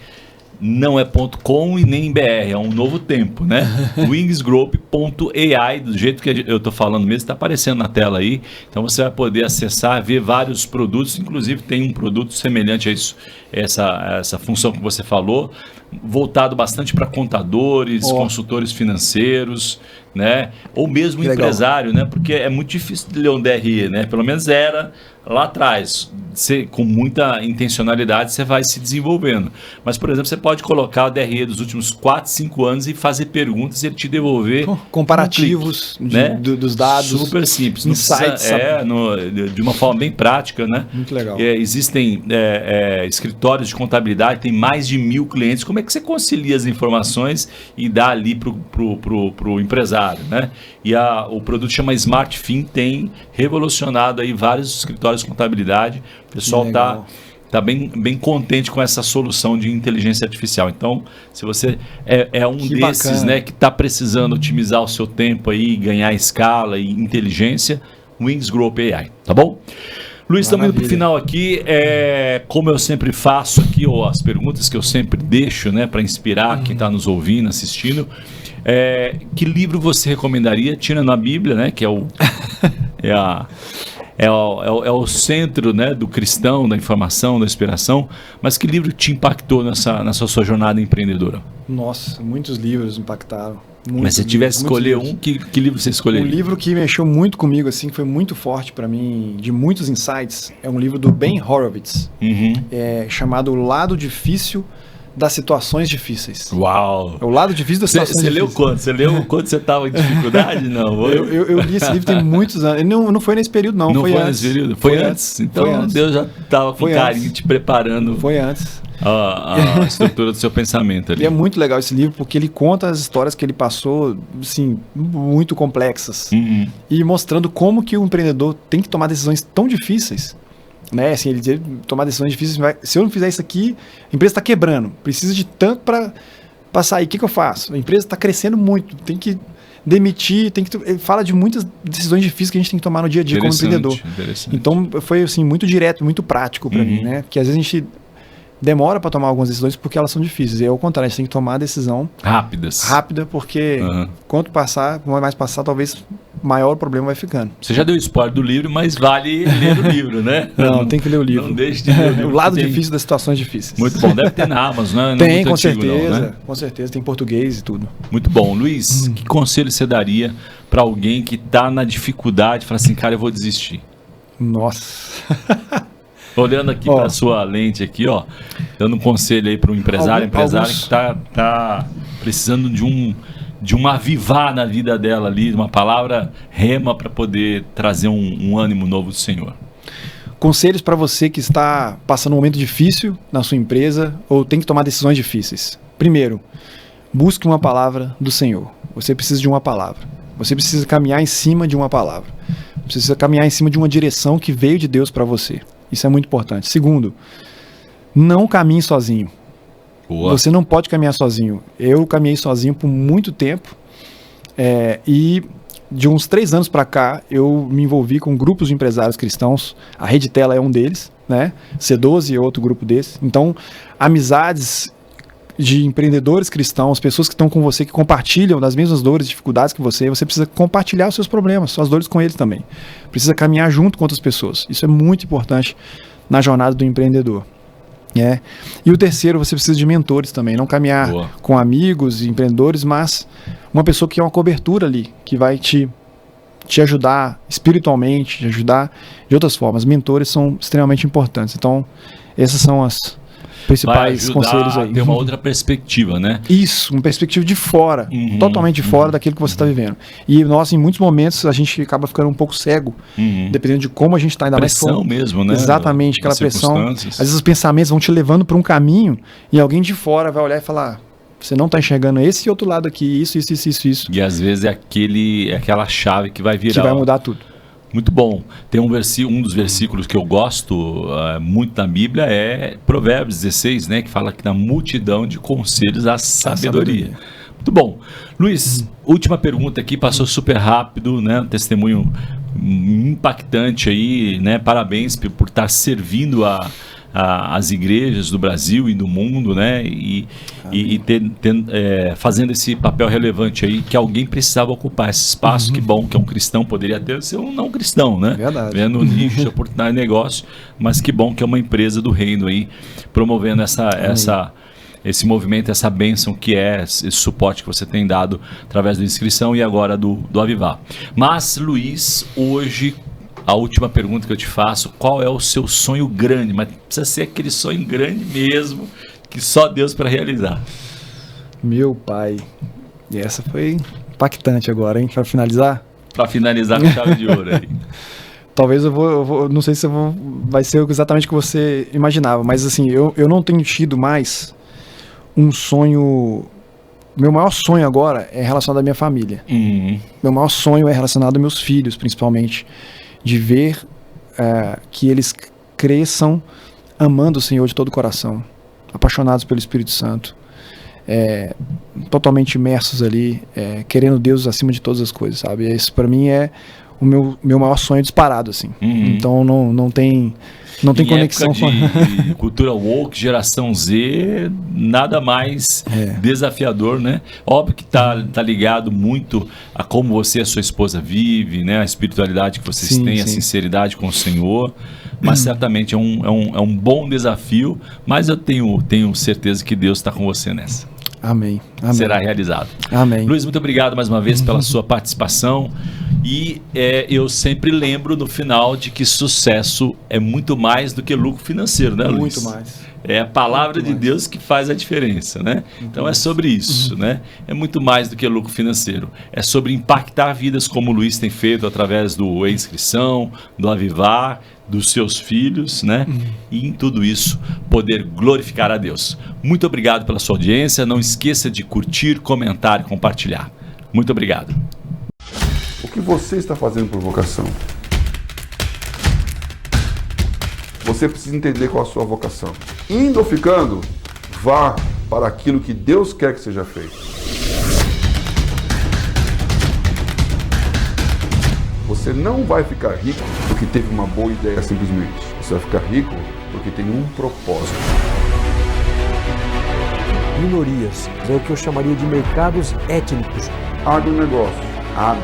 Não é .com e nem BR, é um novo tempo, né? wingsgroup.ai, do jeito que eu estou falando mesmo, está aparecendo na tela aí. Então você vai poder acessar, ver vários produtos, inclusive tem um produto semelhante a isso, essa função que você falou, voltado bastante para contadores, consultores financeiros, né? Ou mesmo empresário, né? Porque é muito difícil de ler um DRE, né? Pelo menos era lá atrás. Com muita intencionalidade você vai se desenvolvendo. Mas, por exemplo, você pode colocar o DRE dos últimos 4, 5 anos e fazer perguntas e ele te devolver comparativos dos dados. Super simples. Insights. De uma forma bem prática, né? Muito legal. Existem escritórios de contabilidade, tem mais de 1.000 clientes. Como é que você concilia as informações e dá ali pro empresário, né? E o produto chama SmartFin, tem revolucionado aí vários escritórios de contabilidade. O pessoal está bem contente com essa solução de inteligência artificial. Então, se você é um desses, bacana, né, que está precisando otimizar o seu tempo aí, ganhar escala e inteligência, Wings Group AI, tá bom? Luiz, estamos indo para o final aqui. Como eu sempre faço aqui, ou as perguntas que eu sempre deixo, né, para inspirar quem está nos ouvindo, assistindo. Que livro você recomendaria, tirando a Bíblia, né, que é o centro, né, do cristão, da informação, da inspiração, mas que livro te impactou nessa sua jornada empreendedora? Nossa, muitos livros impactaram. Mas se tivesse que escolher um, que livro você escolheria? Um livro que mexeu muito comigo, assim, que foi muito forte para mim, de muitos insights, é um livro do Ben Horowitz, chamado O Lado Difícil das situações difíceis. Uau! É o lado difícil das situações difíceis. Leu quando? Você leu quando você estava em dificuldade? Não. Eu li esse livro tem muitos anos. Não foi nesse período, não. Não foi foi antes. nesse período? Foi antes. Então foi antes. Deus já estava com carinho te preparando. Foi antes. A estrutura do seu pensamento ali. E é muito legal esse livro porque ele conta as histórias que ele passou, assim, muito complexas. E mostrando como que o empreendedor tem que tomar decisões tão difíceis. Né? Assim, ele diz, tomar decisões difíceis. Se eu não fizer isso aqui, a empresa está quebrando. Precisa de tanto para sair. O que eu faço? A empresa está crescendo muito. Tem que demitir. Ele fala de muitas decisões difíceis que a gente tem que tomar no dia a dia como empreendedor. Então, foi assim, muito direto, muito prático para mim. Né? Porque às vezes a gente demora para tomar algumas decisões porque elas são difíceis. E ao contrário, a gente tem que tomar a decisão rápida, porque quanto mais passar, talvez maior o problema vai ficando. Você já deu spoiler do livro, mas vale ler o livro, né? Não, tem que ler o livro. Não deixe de ler o livro. O lado difícil das situações difíceis. Muito bom. Deve ter na Amazon, né? Tem, muito com antigo, certeza. Não, né? Com certeza. Tem português e tudo. Muito bom. Luiz, que conselho você daria para alguém que está na dificuldade e fala assim, cara, eu vou desistir? Nossa... Olhando aqui para a sua lente aqui, ó, dando um conselho aí para um empresário que está precisando de um avivar na vida dela ali, uma palavra rema para poder trazer um ânimo novo do Senhor. Conselhos para você que está passando um momento difícil na sua empresa ou tem que tomar decisões difíceis. Primeiro, busque uma palavra do Senhor. Você precisa de uma palavra. Você precisa caminhar em cima de uma palavra. Você precisa caminhar em cima de uma direção que veio de Deus para você. Isso é muito importante. Segundo, não caminhe sozinho. Boa. Você não pode caminhar sozinho. Eu caminhei sozinho por muito tempo e de uns 3 anos para cá eu me envolvi com grupos de empresários cristãos. A Rede Tela é um deles, né? C12 é outro grupo desse. Então, amizades de empreendedores cristãos, pessoas que estão com você, que compartilham das mesmas dores e dificuldades que você precisa compartilhar os seus problemas, suas dores com eles também. Precisa caminhar junto com outras pessoas. Isso é muito importante na jornada do empreendedor. E o terceiro, você precisa de mentores também. Não caminhar com amigos e empreendedores, mas uma pessoa que é uma cobertura ali, que vai te ajudar espiritualmente, te ajudar de outras formas. Mentores são extremamente importantes. Então, essas são as principais conselhos aí. Ter uma outra perspectiva, né? Isso, uma perspectiva de fora, totalmente de fora daquilo que você está vivendo. E nós, em muitos momentos, a gente acaba ficando um pouco cego, dependendo de como a gente está. Pressão mesmo, né? Exatamente, aquela pressão. Às vezes os pensamentos vão te levando para um caminho e alguém de fora vai olhar e falar, você não está enxergando esse outro lado aqui, isso. E às vezes é aquela chave que vai virar. Que vai mudar tudo. Muito bom. Tem um dos versículos que eu gosto muito na Bíblia é Provérbios 16, né? Que fala que na multidão de conselhos há sabedoria. Muito bom. Luiz, última pergunta aqui, passou super rápido, né? Um testemunho impactante aí, né? Parabéns por estar servindo as igrejas do Brasil e do mundo, né? E fazendo esse papel relevante aí, que alguém precisava ocupar esse espaço. Que bom que é um cristão, poderia ser um não cristão, né? Verdade. Vendo o nicho, a oportunidade de negócio, mas que bom que é uma empresa do reino aí, promovendo esse movimento, essa bênção que é esse suporte que você tem dado através da inscrição e agora do Avivar. Mas, Luiz, hoje, a última pergunta que eu te faço, qual é o seu sonho grande? Mas precisa ser aquele sonho grande mesmo, que só Deus para realizar. Meu pai, e essa foi impactante agora, hein? Para finalizar? Para finalizar com chave de ouro aí. Talvez eu vou, não sei se vai ser exatamente o que você imaginava, mas assim, eu não tenho tido mais um sonho. Meu maior sonho agora é relacionado à minha família. Meu maior sonho é relacionado aos meus filhos, principalmente. De ver que eles cresçam amando o Senhor de todo o coração, apaixonados pelo Espírito Santo, totalmente imersos ali, querendo Deus acima de todas as coisas, sabe? Esse para mim é o meu maior sonho disparado, assim. Então não tem conexão com a cultura woke, geração Z, nada mais desafiador, né? Óbvio que tá ligado muito a como você e a sua esposa vive, né? A espiritualidade que vocês têm, a sinceridade com o Senhor, mas certamente é um bom desafio, mas eu tenho certeza que Deus está com você nessa. Amém. Será realizado. Amém. Luiz, muito obrigado mais uma vez pela sua participação. E eu sempre lembro no final de que sucesso é muito mais do que lucro financeiro, né, Luiz? Muito mais. É a palavra de Deus que faz a diferença, né? Então é sobre isso, né? É muito mais do que lucro financeiro. É sobre impactar vidas como o Luiz tem feito através do E-Inscrição, do Avivar, dos seus filhos, né? E em tudo isso, poder glorificar a Deus. Muito obrigado pela sua audiência. Não esqueça de curtir, comentar e compartilhar. Muito obrigado. O que você está fazendo por vocação? Você precisa entender qual a sua vocação. Indo ou ficando, vá para aquilo que Deus quer que seja feito. Você não vai ficar rico porque teve uma boa ideia simplesmente. Você vai ficar rico porque tem um propósito. Minorias, é o que eu chamaria de mercados étnicos. Agronegócio, água,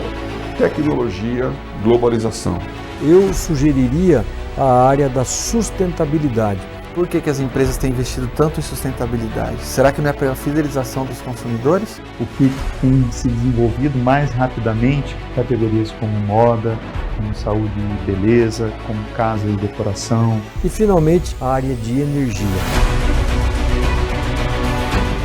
tecnologia, globalização. Eu sugeriria a área da sustentabilidade. Por que as empresas têm investido tanto em sustentabilidade? Será que não é pela fidelização dos consumidores? O que tem se desenvolvido mais rapidamente, categorias como moda, como saúde e beleza, como casa e decoração. E, finalmente, a área de energia.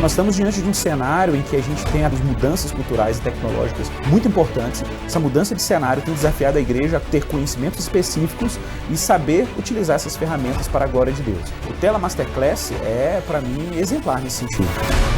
Nós estamos diante de um cenário em que a gente tem as mudanças culturais e tecnológicas muito importantes. Essa mudança de cenário tem desafiado a igreja a ter conhecimentos específicos e saber utilizar essas ferramentas para a glória de Deus. O Tela Masterclass é, para mim, exemplar nesse sentido.